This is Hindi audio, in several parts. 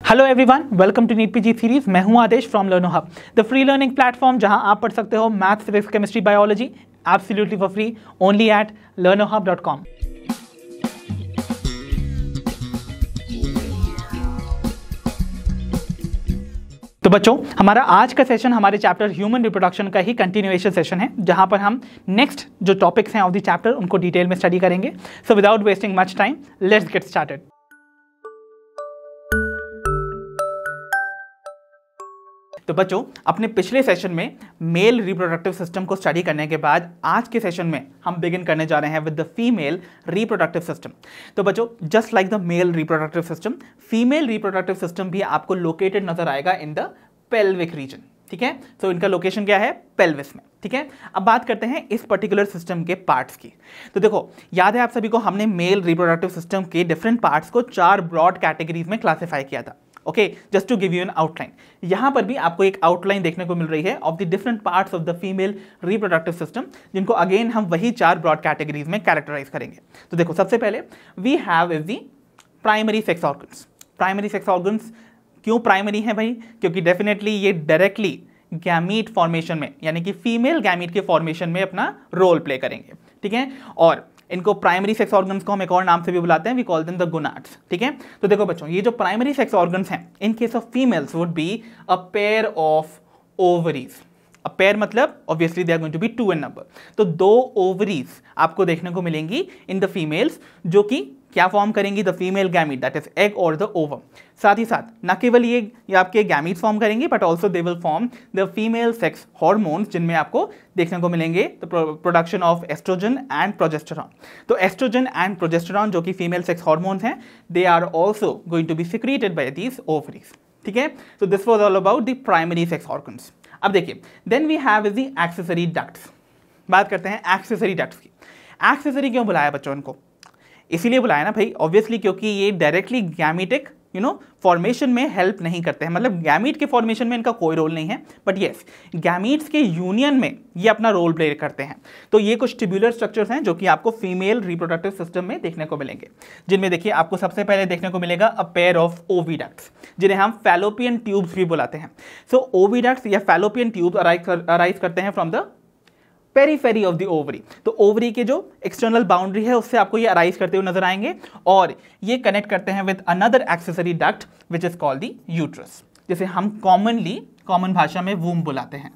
Hello everyone, welcome to NEET PG series. मैं हूं Adesh from Learner Hub, the free learning platform जहां आप पढ़ सकते हो maths, physics, chemistry, biology absolutely for free only at learnerhub.com। तो बच्चों, हमारा आज का सेशन हमारे चैप्टर ह्यूमन रिप्रोडक्शन का ही कंटिन्यूएशन सेशन है, जहां पर हम नेक्स्ट जो टॉपिक्स हैं ऑफ द चैप्टर उनको डिटेल में स्टडी करेंगे। So without wasting much time, let's get started. तो बच्चों, अपने पिछले सेशन में मेल रिप्रोडक्टिव सिस्टम को स्टडी करने के बाद आज के सेशन में हम बिगिन करने जा रहे हैं with the female reproductive system. तो बच्चों, just like the mail reproductive system, female reproductive system भी आपको लोकेटेड नजर आएगा इन द पेल्विक रीजन। ठीक है, तो इनका लोकेशन क्या है? पेल्विस में। ठीक है, अब बात करते हैं इस पर्टिकुलर सिस्टम के पार्ट्स की। तो देखो, याद है आप सभी को, हमने मेल रिप्रोडक्टिव सिस्टम के डिफरेंट पार्ट्स को 4 ब्रॉड कैटेगरीज में क्लासिफाई किया था। Okay, just to give you an outline. यहां पर भी आपको एक आउटलाइन देखने को मिल रही है of the different parts of the female reproductive system, जिनको अगेन हम वही 4 ब्रॉड कैटेगरीज में कैरेक्टराइज करेंगे। तो देखो, सबसे पहले we have is the primary sex organs. Primary sex organs क्यों प्राइमरी है भाई? क्योंकि डेफिनेटली ये डायरेक्टली गैमीट फॉर्मेशन में, यानी कि फीमेल गैमीट के फॉर्मेशन में अपना रोल प्ले करेंगे। ठीक है, और इनको प्राइमरी सेक्स ऑर्गन्स को हम एक और नाम से भी बुलाते हैं, we call them the gonads. ठीक है, तो देखो बच्चों, ये जो प्राइमरी सेक्स ऑर्गन्स हैं, in case of females would be a pair of ovaries. A pair मतलब obviously they are going to be 2 in number. तो 2 ओवरीज आपको देखने को मिलेंगी इन द फीमेल्स, जो कि क्या फॉर्म करेंगी? The female gamete, that is egg और द ओवम। साथ ही साथ न केवल ये आपके गैमीट फॉर्म करेंगे, but also they will form the female sex hormones, जिनमें आपको देखने को मिलेंगे the production of estrogen and progesterone. तो एस्ट्रोजन एंड प्रोजेस्टेरॉन जो कि फीमेल सेक्स हॉर्मोन्स हैं, they are also going to be secreted by these ovaries. ठीक है, तो this was all about the primary sex organs. अब देखिए, then we have is the accessory ducts. बात करते हैं एक्सेसरी डक्ट्स की। एक्सेसरी क्यों बुलाया बच्चों इनको? इसीलिए बुलाया ना भाई, ऑब्वियसली क्योंकि ये डायरेक्टली गैमीटिक फॉर्मेशन में हेल्प नहीं करते हैं, मतलब गैमीट के फॉर्मेशन में इनका कोई रोल नहीं है, बट यस, गैमीट्स के यूनियन में ये अपना रोल प्ले करते हैं। तो ये कुछ ट्यूबुलर स्ट्रक्चर्स हैं जो कि आपको फीमेल रिप्रोडक्टिव सिस्टम में देखने को मिलेंगे, जिनमें देखिए आपको सबसे पहले देखने को मिलेगा अ पेयर ऑफ ओविडक्ट्स, जिन्हें हम फैलोपियन ट्यूब्स भी बुलाते हैं। सो ओविडक्ट्स या फैलोपियन ट्यूब्स अराइज करते हैं from the periphery of the ovary. तो ओवरी के जो एक्सटर्नल बाउंड्री है उससे आपको ये अराइज करते हुए नजर आएंगे, और ये कनेक्ट करते हैं with another accessory duct which is called the uterus, जिसे हम कॉमन भाषा में वूम बुलाते हैं।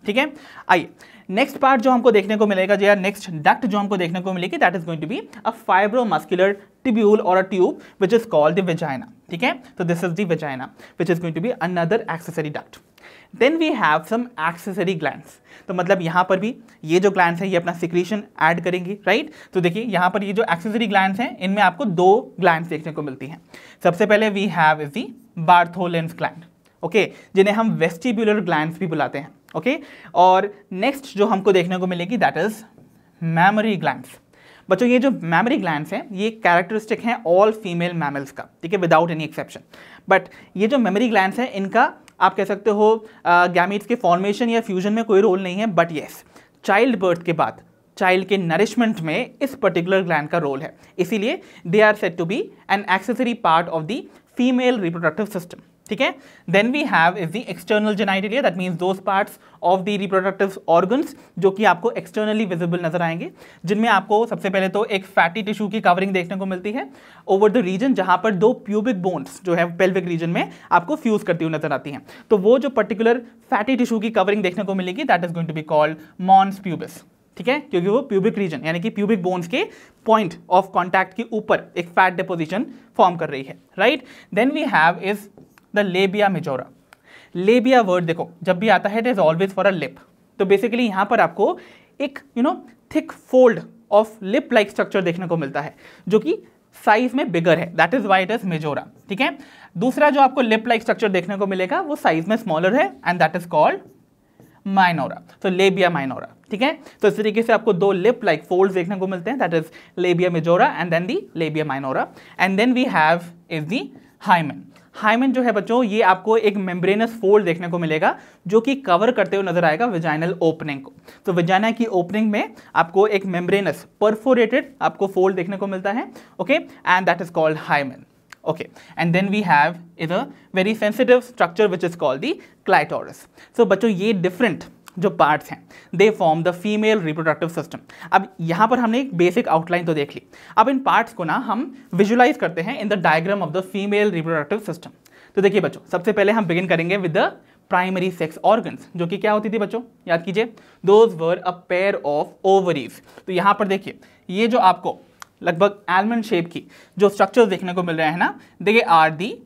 ठीक है, आइए नेक्स्ट पार्ट जो हमको देखने को मिलेगा, या नेक्स्ट डक्ट जो हमको देखने को मिलेगी, that is going to be a fibromuscular tubule और a tube which is called the vagina. ठीक है, तो this is the vagina which is going to be another accessory duct. Then we have some accessory glands. तो मतलब यहाँ पर भी ये जो ग्लैंड्स हैं ये अपना सिक्रीशन ऐड करेंगी, राइट? तो देखिए यहाँ पर ये जो एक्सेसरी ग्लैंड्स हैं, इनमें आपको 2 ग्लैंड्स देखने को मिलती हैं। सबसे पहले we have is the Bartholin's gland, okay, जिन्हें हम वेस्टिब्युलर ग्लैंड्स भी बुलाते हैं। ओके, और नेक्स्ट जो हमको देखने को मिलेगी दैट इज मैमरी ग्लैंड्स। बच्चों, ये जो मैमरी ग्लैंड्स हैं ये कैरेक्टरिस्टिक हैं ऑल फीमेल मैमल्स का, ठीक है, विदाउट एनी एक्सेप्शन। बट ये जो मेमोरी ग्लैंड्स हैं, इनका आप कह सकते हो गैमीट्स के फॉर्मेशन या फ्यूजन में कोई रोल नहीं है, बट येस, चाइल्ड बर्थ के बाद चाइल्ड के नरिशमेंट में इस पर्टिकुलर ग्लैंड का रोल है। इसीलिए they are said to be an accessory part of the female reproductive system. ठीक है, then we have is the external genitalia, that means those parts of the reproductive organs जो कि आपको एक्सटर्नली विजिबल नजर आएंगे, जिनमें आपको सबसे पहले तो एक फैटी टिश्यू की कवरिंग देखने को मिलती है ओवर द रीजन, जहां पर 2 प्यूबिक बोन्स जो है पेल्विक रीजन में आपको फ्यूज करती हुई नजर आती हैं। तो वो जो पर्टिकुलर फैटी टिश्यू की कवरिंग देखने को मिलेगी, that is going to be called mons pubis. ठीक है, क्योंकि वो प्यूबिक रीजन यानी कि प्यूबिक बोन्स के पॉइंट ऑफ कॉन्टैक्ट के ऊपर एक फैट डिपोजिशन फॉर्म कर रही है, right? Then we have is the labia majora. Labia word देखो जब भी आता है it is always for a lip. तो बेसिकली यहां पर आपको एक thick fold of lip like structure देखने को मिलता है, जो कि साइज में बिगर है, that is why it is majora. ठीक है, दूसरा जो आपको लिप लाइक स्ट्रक्चर देखने को मिलेगा वो साइज में स्मॉलर है, and that is called minora. तो लेबिया माइनोरा। ठीक है, तो इस तरीके से आपको 2 लिप लाइक फोल्ड्स देखने को मिलते हैं, that is labia majora and then the labia minora. And then we have is the hymen. Hymen जो है बच्चों, ये आपको एक मेम्ब्रेनस फोल्ड देखने को मिलेगा जो कि कवर करते हुए नजर आएगा वेजाइनल ओपनिंग को। तो वेजाइना की ओपनिंग में आपको एक मेम्ब्रेनस परफोरेटेड आपको फोल्ड देखने को मिलता है, okay, and that is called hymen. Okay, and then we have is a very sensitive structure which is called the clitoris. So बच्चों ये different जो पार्ट्स हैं they form the female reproductive system. अब यहाँ पर हमने एक बेसिक आउटलाइन तो देख ली, अब इन पार्ट्स को ना हम विजुलाइज करते हैं in the diagram of the female reproductive system. तो देखिए बच्चों, सबसे पहले हम बिगिन करेंगे with the primary sex organs, जो कि क्या होती थी बच्चों, याद कीजिए, those were a pair of ovaries. तो यहाँ पर देखिए ये जो आपको लगभग आलमंड शेप की जो स्ट्रक्चर्स देखने को मिल रहे हैं ना, दे आर दी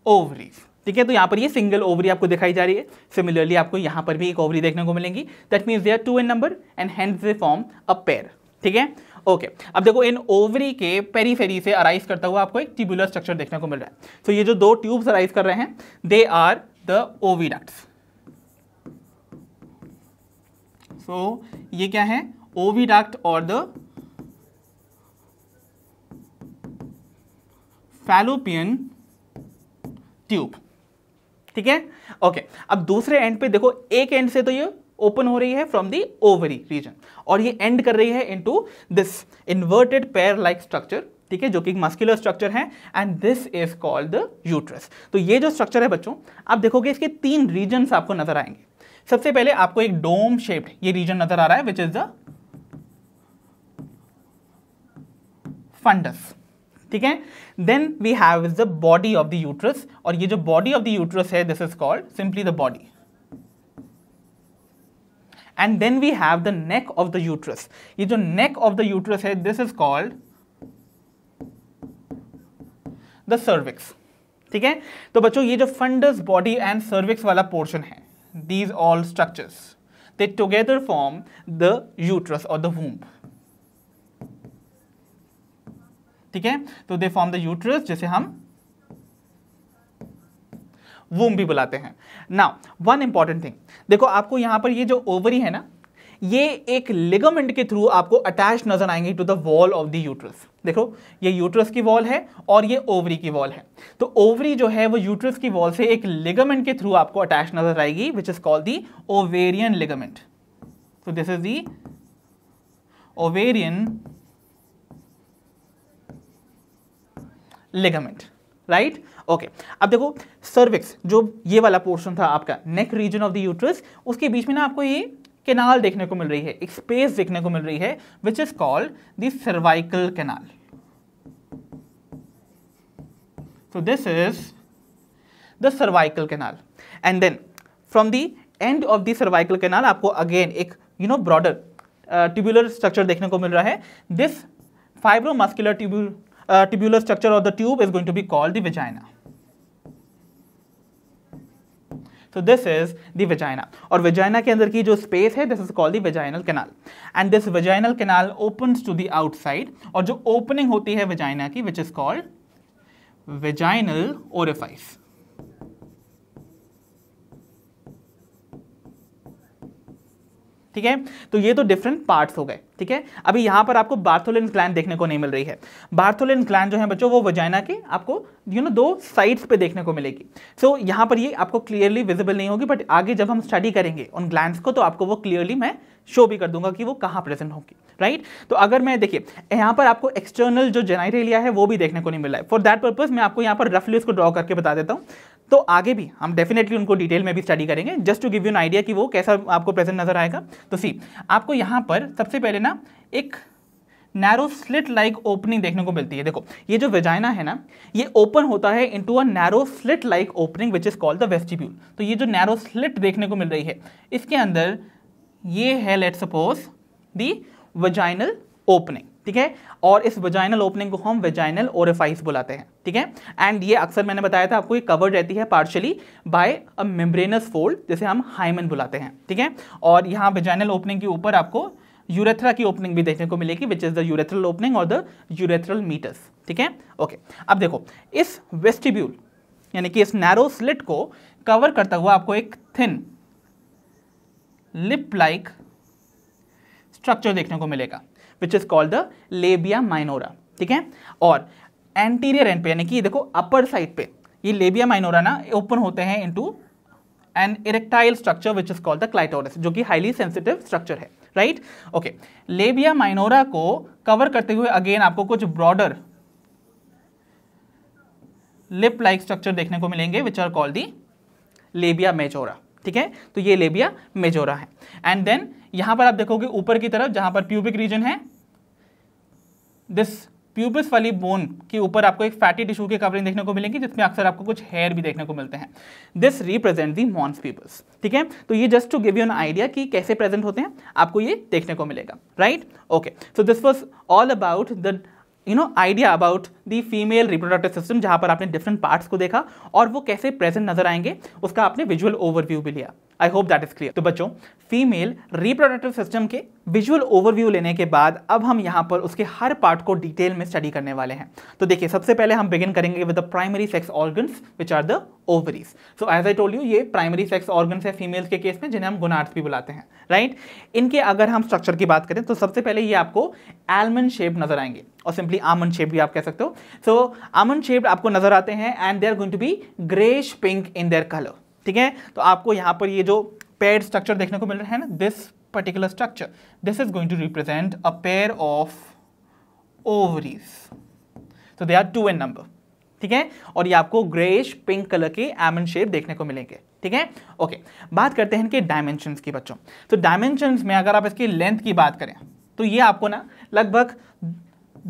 ओवरीज। ठीक है, तो यहाँ पर ये सिंगल ओवरी आपको दिखाई जा रही है। सिमिलरली आपको यहाँ पर भी एक ओवरी देखने को मिलेंगी, that means they are 2 in number and hence they form a pair. ठीक है, ओके। अब देखो इन ओवरी के पेरीफेरी से अराइज करता हुआ आपको एक ट्यूबुलर स्ट्रक्चर देखने को मिल रहा है। तो ये जो 2 ट्यूब्स अराइज कर रहे हैं दे आर द ओविडक्ट्स। सो ये क्या है, ओविडक्ट और द फैलोपियन ट्यूब। ठीक है, ओके। अब दूसरे एंड पे देखो, एक एंड से तो ये ओपन हो रही है फ्रॉम दी ओवरी रीजन और ये एंड कर रही है into this inverted pair like structure. ठीक है, जो कि मस्कुलर स्ट्रक्चर है and this is called the uterus. तो ये जो स्ट्रक्चर है बच्चों, आप देखोगे इसके 3 रीजन्स आपको नजर आएंगे। सबसे पहले आपको एक डोम शेप्ड ये रीजन नजर आ रहा है विच इज द फंडस। ठीक है, then we have the body of the uterus, और ये जो बॉडी ऑफ द यूट्रस है this is called simply the body. And then we have the neck of the uterus, ये जो नेक ऑफ द यूट्रस है this is called the cervix. ठीक है, तो बच्चों ये जो फंडस, बॉडी एंड सर्विक्स वाला पोर्शन है, these all structures they together form the uterus और द वूम्ब। ठीक है, तो दे फॉर्म द यूट्रस, जिसे हम वूम्ब भी बुलाते हैं। नाउ वन इंपॉर्टेंट थिंग, देखो आपको यहां पर ये जो ओवरी है ना, ये एक लिगामेंट के थ्रू आपको अटैच नजर आएंगे to the wall of the uterus. देखो ये यूट्रस की वॉल है और ये ओवरी की वॉल है। तो ओवरी जो है वो यूट्रस की वॉल से एक लिगामेंट के थ्रू आपको अटैच नजर आएगी which is called the ovarian ligament. So this is the ovarian ligament, right. Okay, अब देखो सर्विक्स, जो ये वाला पोर्शन था आपका neck region of the uterus, उसके बीच में ना आपको ये कैनाल देखने को मिल रही है, एक स्पेस देखने को मिल रही है which is called the cervical canal. So this is the cervical canal and then from the end of the cervical canal आपको अगेन एक ब्रॉडर ट्यूबुलर स्ट्रक्चर देखने को मिल रहा है। This fibromuscular tubular structure of the tube is going to be called the vagina. So this is the vagina, और vagina के अंदर की जो space है this is called the vaginal canal, and this vaginal canal opens to the outside, और जो opening होती है vagina की which is called vaginal orifice. ठीक है, तो ये तो डिफरेंट पार्ट्स हो गए। ठीक है, अभी यहां पर आपको बार्थोलिन ग्लैंड देखने को नहीं मिल रही है। बार्थोलिन ग्लैंड जो है बच्चों वो वजाइना के आपको 2 साइड्स पे देखने को मिलेगी। सो यहां पर ये आपको क्लियरली विजिबल नहीं होगी, बट आगे जब हम स्टडी करेंगे उन ग्लैंड्स को तो आपको वो क्लियरली मैं शो भी कर दूंगा कि वो कहां प्रेजेंट होगी, राइट। तो अगर मैं देखिए यहां पर आपको एक्सटर्नल जो जेनाइटेलिया है वो भी देखने को नहीं मिल रहा है। फॉर दैट पर्पज मैं आपको यहां पर रफली उसको ड्रॉ करके बता देता हूं, तो आगे भी हम डेफिनेटली उनको डिटेल में भी स्टडी करेंगे, just to give you an idea कि वो कैसा आपको प्रेजेंट नजर आएगा। तो सी आपको यहां पर सबसे पहले ना एक नैरो स्लिट लाइक ओपनिंग देखने को मिलती है। देखो ये जो वेजाइना है ना, ये ओपन होता है into a narrow slit like opening which is called the vestibule. तो ये जो नैरो स्लिट देखने को मिल रही है इसके अंदर ये है let's suppose the vaginal opening. ठीक है, और इस वेजाइनल ओपनिंग को हम वेजाइनल ओरिफाइस बुलाते हैं। ठीक है, एंड ये अक्सर मैंने बताया था आपको ये कवर्ड रहती है partially bye a membranous fold, जिसे हम हाइमन बुलाते हैं। ठीक है, और यहाँ वेजाइनल ओपनिंग के ऊपर आपको यूरेथ्रा की ओपनिंग भी देखने को मिलेगी विच इज द यूरेथ्रल ओपनिंग और द यूरेथ्रल मीटस। ठीक है, ओके। अब देखो इस वेस्टिब्यूल यानी कि इस नैरो स्लिट को कवर करता हुआ आपको एक थिन लिप लाइक स्ट्रक्चर देखने को मिलेगा विच is called the labia minora. ठीक है, और एंटीरियर एंड पे यानी कि देखो अपर साइड पे ये लेबिया माइनोरा ना ओपन होते हैं into an erectile structure which is called the clitoris, जो कि हाईली सेंसिटिव स्ट्रक्चर है, राइट। ओके, लेबिया माइनोरा को कवर करते हुए अगेन आपको कुछ ब्रॉडर लिप लाइक स्ट्रक्चर देखने को मिलेंगे which are called the labia majora, ठीक है। तो ये लेबिया मेजोरा है। एंड देन यहां पर आप देखोगे ऊपर की तरफ जहां पर प्यूबिक रीजन है, दिस प्यूबिस वाली बोन के ऊपर आपको एक फैटी टिश्यू की कवरिंग देखने को मिलेगी जिसमें अक्सर आपको कुछ हेयर भी देखने को मिलते हैं। This represent the mons pubis, ठीक है। तो ये just to give you an idea कि कैसे प्रेजेंट होते हैं, आपको ये देखने को मिलेगा, right. Okay, so this was all about the idea about the female reproductive system, जहां पर आपने डिफरेंट पार्ट्स को देखा और वो कैसे प्रेजेंट नजर आएंगे उसका आपने विजुअल ओवरव्यू भी लिया। I hope that is clear. तो बच्चों, फीमेल रिप्रोडक्टिव सिस्टम के विजुअल ओवरव्यू लेने के बाद अब हम यहां पर उसके हर पार्ट को डिटेल में स्टडी करने वाले हैं। तो देखिए, सबसे पहले हम बिगिन करेंगे with the primary sex organs which are the ovaries. So as I told you, ये प्राइमरी सेक्स ऑर्गन्स है फीमेल्स के केस में, जिन्हें हम गोनाड्स भी बुलाते हैं, राइट। इनके अगर हम स्ट्रक्चर की बात करें तो सबसे पहले ये आपको आलमंड शेप नजर आएंगे, और सिंपली आमंड शेप भी आप कह सकते हो। सो आमंड शेप आपको नजर आते हैं and they are going to be greyish pink in their colour, ठीक है। तो आपको यहां पर ये जो पेयर्ड स्ट्रक्चर देखने को मिल रहा है ना, this particular structure, this is going to represent a pair of ovaries. So they are 2 in number, ठीक है। और ये आपको ग्रेश पिंक कलर के आमंड शेप देखने को मिलेंगे, ठीक है। ओके, बात करते हैं इनके डायमेंशंस की बच्चों। तो डायमेंशंस में अगर आप इसकी लेंथ की बात करें तो ये आपको ना लगभग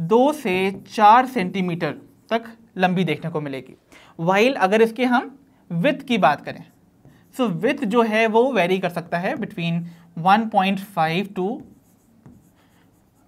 2 से 4 सेंटीमीटर तक लंबी देखने को मिलेगी। वाइल अगर इसके हम विड्थ की बात करें, सो विड्थ जो है वो वेरी कर सकता है बिटवीन 1.5 to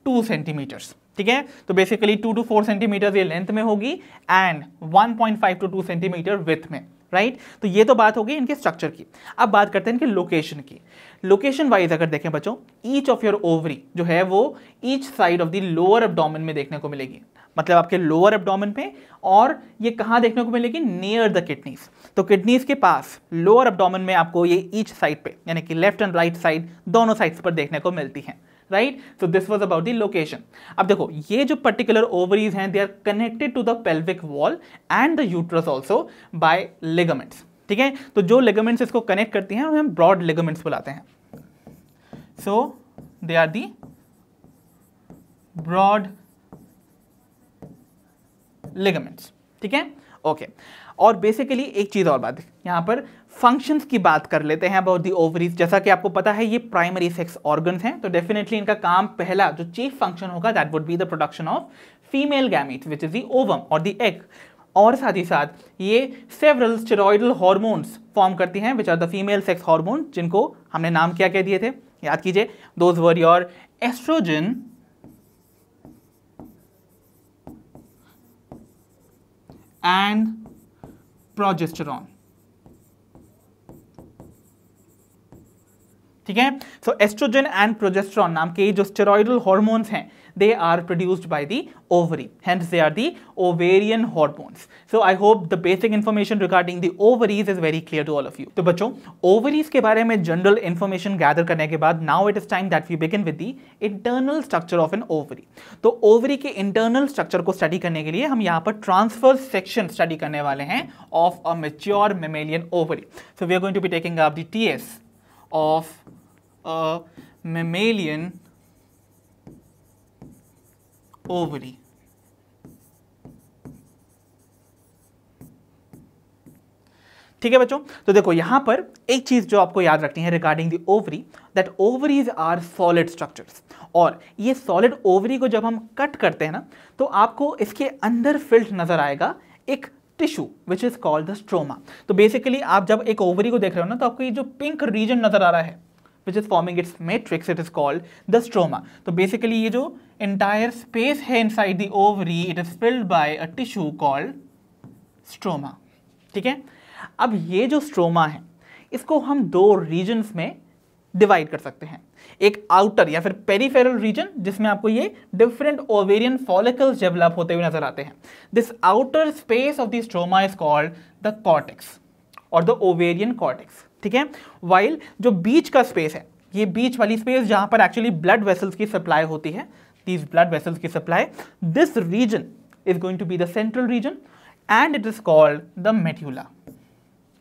2 सेंटीमीटर्स, ठीक है। तो बेसिकली 2 to 4 सेंटीमीटर ये लेंथ में होगी एंड 1.5 to 2 सेंटीमीटर विड्थ में, राइट। तो ये तो बात होगी इनके स्ट्रक्चर की। अब बात करते हैं इनके लोकेशन की। लोकेशन वाइज अगर देखें बच्चों, ईच ऑफ योर ओवरी जो है वो each side of the lower abdomen में देखने को मिलेगी, मतलब आपके लोअर एब्डोमेन पे। और ये कहां देखने को मिलेगी? Near the kidneys. तो किडनीज के पास लोअर एब्डोमेन में आपको ये ईच साइड पे, यानी कि लेफ्ट एंड राइट साइड दोनों साइड्स पर देखने को मिलती हैं, right. So this was about the location. अब देखो, ये जो पर्टिकुलर ओवरीज हैं, they are connected to the pelvic wall and the uterus also by ligaments, ठीक है। तो जो लिगामेंट्स इसको कनेक्ट करती हैं उन्हें हम ब्रॉड लिगामेंट्स बुलाते हैं। So they are the broad ligaments, ठीक है। ओके, और बेसिकली एक चीज और बात यहां पर फंक्शंस की बात कर लेते हैं अबाउट द ओवरीज। जैसा कि आपको पता है ये प्राइमरी सेक्स ऑर्गन्स हैं, तो डेफिनेटली इनका काम पहला जो चीफ फंक्शन होगा that would be the production of female gametes which is the ovum और द एग। और साथ ही साथ ये सेवरल स्टेरॉइडल हार्मोन्स फॉर्म करती हैं which are the female sex hormone, जिनको हमने नाम क्या कह दिए थे, याद कीजिए, those were your estrogen and progesterone, ठीक है। सो एस्ट्रोजन एंड प्रोजेस्टेरॉन नाम के जो स्टेरॉइडल हार्मोन्स हैं, they are produced by the ovary, hence they are the ovarian hormones. So I hope the basic information regarding the ovaries is very clear to all of you. तो बच्चों, ovaries के बारे में general information gather करने के बाद now it is time that we begin with the internal structure of an ovary. तो ovary के internal structure को study करने के लिए हम यहाँ पर transverse section study करने वाले हैं of a mature mammalian ovary. So we are going to be taking up the TS of a mammalian ovary. ठीक है बच्चों, तो देखो यहां पर एक चीज जो आपको याद रखनी है regarding the ovary, that ovaries are solid structures. और ये सॉलिड ओवरी को जब हम कट करते हैं ना, तो आपको इसके अंदर फिल्ड नजर आएगा एक tissue which is called the stroma. तो बेसिकली आप जब एक ओवरी को देख रहे हो ना, तो आपको ये जो पिंक रीजन नजर आ रहा है which is forming its matrix, it is called the stroma. तो basically ये जो entire space है inside the ovary, it is filled by a tissue called stroma, ठीक है। अब ये जो stroma है, इसको हम 2 regions में divide कर सकते हैं। एक outer या फिर peripheral region, जिसमें आपको ये different ovarian follicles develop होते हुए नजर आते हैं। This outer space of the stroma is called the cortex और the ovarian cortex, ठीक है। वाइल जो बीच का स्पेस है, ये बीच वाली स्पेस जहां पर एक्चुअली ब्लड वेसल्स की सप्लाई होती है, दीज ब्लड वेसल्स की supply, this region is going to be the central region and it is called the medulla,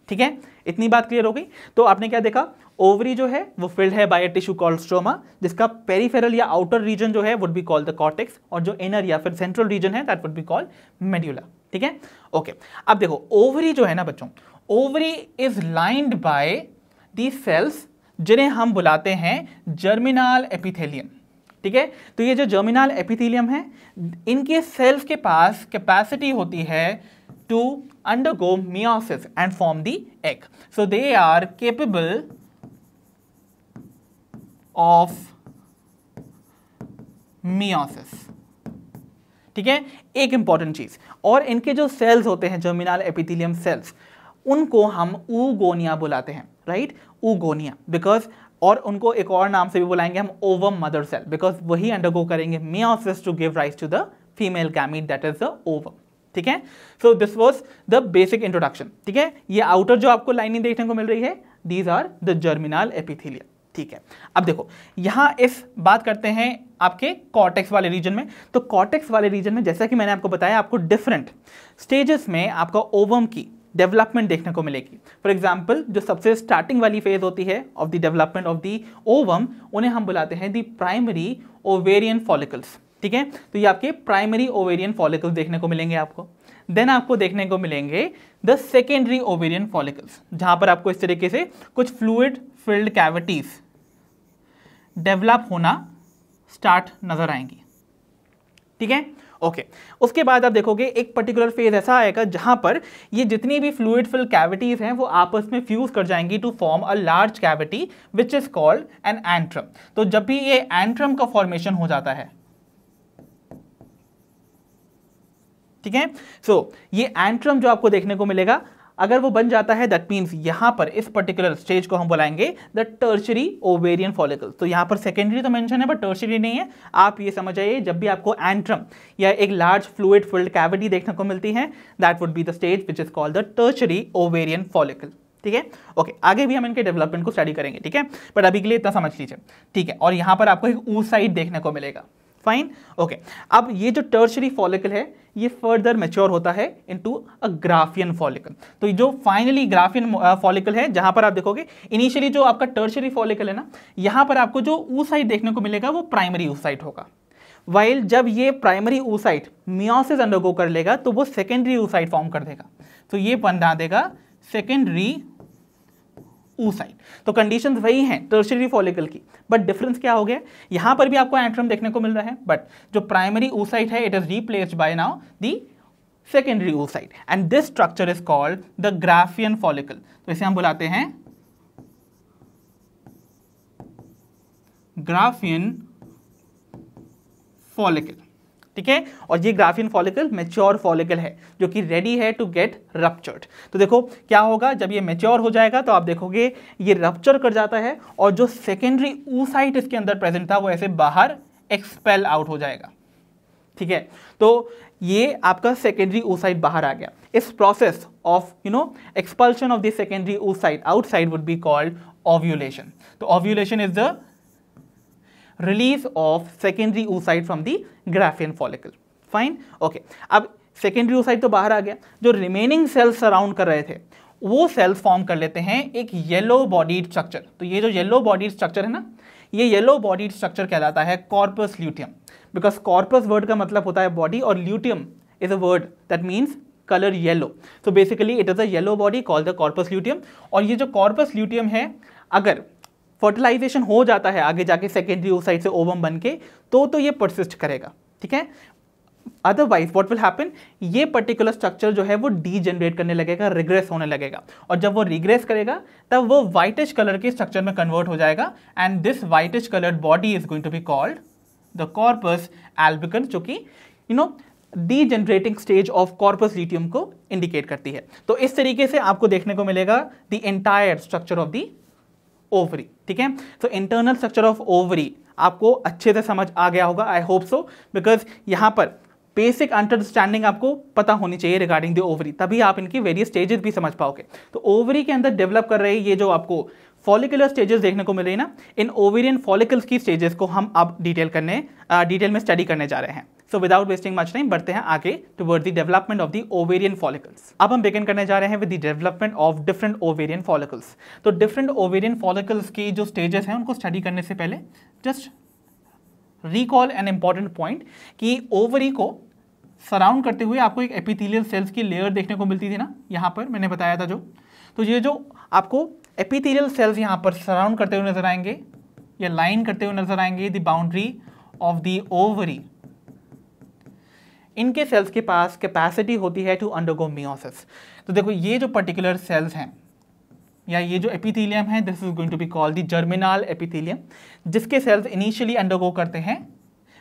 ठीक है, इतनी बात क्लियर हो गई। तो आपने क्या देखा, ओवरी जो है वो फिल्ड है by a tissue called stroma, जिसका पेरिफेरल या आउटर रीजन जो है would be called the cortex, और जो इनर या फिर सेंट्रल रीजन है that would be called medulla. ठीक है, ओके। अब देखो ओवरी जो है ना बच्चों, ovary is lined by the cells जिन्हें हम बुलाते हैं जर्मिनल एपिथेलियम। ठीक है, तो ये जो जर्मिनल एपिथेलियम है, इनके सेल्स के पास कैपेसिटी होती है to undergo meiosis and form the egg. So they are capable of meiosis. ठीक है, एक इंपॉर्टेंट चीज, और इनके जो सेल्स होते हैं जर्मिनल एपिथेलियम सेल्स, उनको हम ऊगोनिया बुलाते हैं, राइट, ऊगोनिया, बिकॉज, और उनको एक और नाम से भी बुलाएंगे हम ओवम मदर सेल, बिकॉज वही अंडरगो करेंगे meiosis to give rise to the female gamete that is the ovum. ठीक है, so this was the basic introduction. ठीक है, ये आउटर जो आपको लाइनिंग देखने को मिल रही है, these are the germinal epithelium. ठीक है, अब देखो यहां इस बात करते हैं आपके कॉर्टेक्स वाले रीजन में। तो कॉर्टेक्स वाले रीजन में जैसा कि मैंने आपको बताया, आपको डिफरेंट स्टेजेस में आपका ओवम की डेवलपमेंट देखने को मिलेगी। फॉर एग्जाम्पल, जो सबसे स्टार्टिंग वाली फेज होती है of the development of the ovum, उन्हें हम बुलाते हैं द प्राइमरी ओवेरियन फॉलिकल्स। ठीक है, तो ये आपके प्राइमरी ओवेरियन फॉलिकल्स देखने को मिलेंगे आपको। देन आपको देखने को मिलेंगे द सेकेंडरी ओवेरियन फॉलिकल्स, जहां पर आपको इस तरीके से कुछ फ्लूइड फिल्ड कैविटीज डेवलप होना स्टार्ट नजर आएंगी। ठीक है, ओके। उसके बाद आप देखोगे एक पर्टिकुलर फेज ऐसा आएगा जहां पर ये जितनी भी फ्लूइड फिल्ड कैविटीज हैं वो आपस में फ्यूज कर जाएंगी to form a large cavity which is called an antrum. तो जब भी ये एंट्रम का फॉर्मेशन हो जाता है, ठीक है, सो ये एंट्रम जो आपको देखने को मिलेगा, अगर वो बन जाता है दैट मींस यहां पर इस पर्टिकुलर स्टेज को हम बुलाएंगे द टर्शरी ओवेरियन फॉलिकल। तो यहां पर सेकेंडरी तो मेंशन है बट टर्शरी नहीं है। आप ये समझ आइए, जब भी आपको एंट्रम या एक लार्ज फ्लूइड फिल्ड कैविटी देखने को मिलती है, that would be the stage which is called the tertiary ovarian follicle. ठीक है, ओके। आगे भी हम इनके डेवलपमेंट को स्टडी करेंगे, ठीक है, बट अभी के लिए इतना समझ लीजिए। ठीक है, और यहां पर आपको एक oocyte देखने को मिलेगा। Fine, okay. अब ये जो टर्शरी फॉलिकल है, ये फर्दर मैच्योर होता है इनटू अ ग्राफियन फॉलिकल। तो जो फाइनली ग्राफियन फॉलिकल है, जहां पर आप देखोगे इनिशियली जो आपका टर्शरी फॉलिकल है ना, यहां पर आपको जो oocyte देखने को मिलेगा वो प्राइमरी oocyte होगा। वाइल जब ये प्राइमरी oocyte meiosis अंडरगो कर लेगा तो वो सेकेंडरी oocyte फॉर्म कर देगा। तो ये बना देगा सेकेंडरी oocyte। तो कंडीशंस वही हैं टर्शरी फॉलिकल की, बट डिफरेंस क्या हो गया, यहां पर भी आपको एंट्रम देखने को मिल रहा है, बट जो प्राइमरी oocyte है it is replaced by now the secondary oocyte, and this structure is called the Graafian follicle. तो इसे हम बुलाते हैं ग्राफियन फॉलिकल। ठीक है, और ये ग्राफियन फॉलिकल मैच्योर फॉलिकल है जो कि रेडी है टू गेट रप्चर्ड। तो देखो क्या होगा, जब ये मैच्योर हो जाएगा तो आप देखोगे ये रप्चर कर जाता है और जो सेकेंडरी oocyte इसके अंदर प्रेजेंट था वो ऐसे बाहर एक्सपेल आउट हो जाएगा। ठीक है, तो ये आपका सेकेंडरी oocyte बाहर आ गया। इस process of expulsion of the secondary oocyte outside would be called ovulation. तो ovulation is the release of secondary oocyte from the graphian follicle. Fine, okay. अब secondary oocyte तो बाहर आ गया, जो remaining cells सराउंड कर रहे थे वो सेल्स फॉर्म कर लेते हैं एक येलो बॉडीड स्ट्रक्चर। तो ये जो येलो बॉडीड स्ट्रक्चर है ना, ये येलो बॉडीड स्ट्रक्चर कहलाता है corpus luteum, because corpus word का मतलब होता है बॉडी और luteum is a word that means colour yellow. तो basically it is a yellow body called the corpus luteum. और ये जो कॉर्पस ल्यूटियम है, अगर फर्टिलाइजेशन हो जाता है आगे जाके सेकेंडरी oocyte से ओवम बन के, तो ये परसिस्ट करेगा। ठीक है, अदरवाइज व्हाट विल हैपन, ये पर्टिकुलर स्ट्रक्चर जो है वो डीजेनरेट करने लगेगा, रिग्रेस होने लगेगा, और जब वो रिग्रेस करेगा तब वो व्हाइटिश कलर के स्ट्रक्चर में कन्वर्ट हो जाएगा, and this whitish coloured body is going to be called the corpus albicans, जो कि degenerating stage of corpus luteum को इंडिकेट करती है। तो इस तरीके से आपको देखने को मिलेगा the entire structure of the ovary. ठीक है, तो इंटरनल स्ट्रक्चर ऑफ ओवरी आपको अच्छे से समझ आ गया होगा, आई होप सो, बिकॉज यहां पर बेसिक अंडरस्टैंडिंग आपको पता होनी चाहिए रिगार्डिंग द ओवरी, तभी आप इनकी वेरियस स्टेजेस भी समझ पाओगे। तो ओवरी के अंदर डेवलप कर रहे ये जो आपको फॉलिकुलर स्टेजेस देखने को मिल रही है ना, इन ओवेरियन फॉलिकल्स की स्टेजेस को हम अब डिटेल में स्टडी करने जा रहे हैं। So without wasting much time बढ़ते हैं आगे toward the development of the ovarian follicles. अब हम बिगिन करने जा रहे हैं with the development of different ovarian follicles. तो डिफरेंट ओवेरियन फॉलिकल्स की जो स्टेजेस हैं उनको स्टडी करने से पहले just recall an important point कि ओवरी को सराउंड करते हुए आपको एक एपिथेलियल सेल्स की लेयर देखने को मिलती थी ना, यहाँ पर मैंने बताया था जो। तो ये जो आपको एपिथेलियल सेल्स यहाँ पर सराउंड करते हुए नजर आएंगे या लाइन करते हुए नजर आएंगे the boundary of the ovary, इनके सेल्स के पास कैपेसिटी होती है टू अंडरगो मियोसिस। तो देखो ये जो पर्टिकुलर सेल्स हैं या ये जो एपिथेलियम है, this is going to be called the germinal epithelium, जिसके सेल्स इनिशियली अंडरगो करते हैं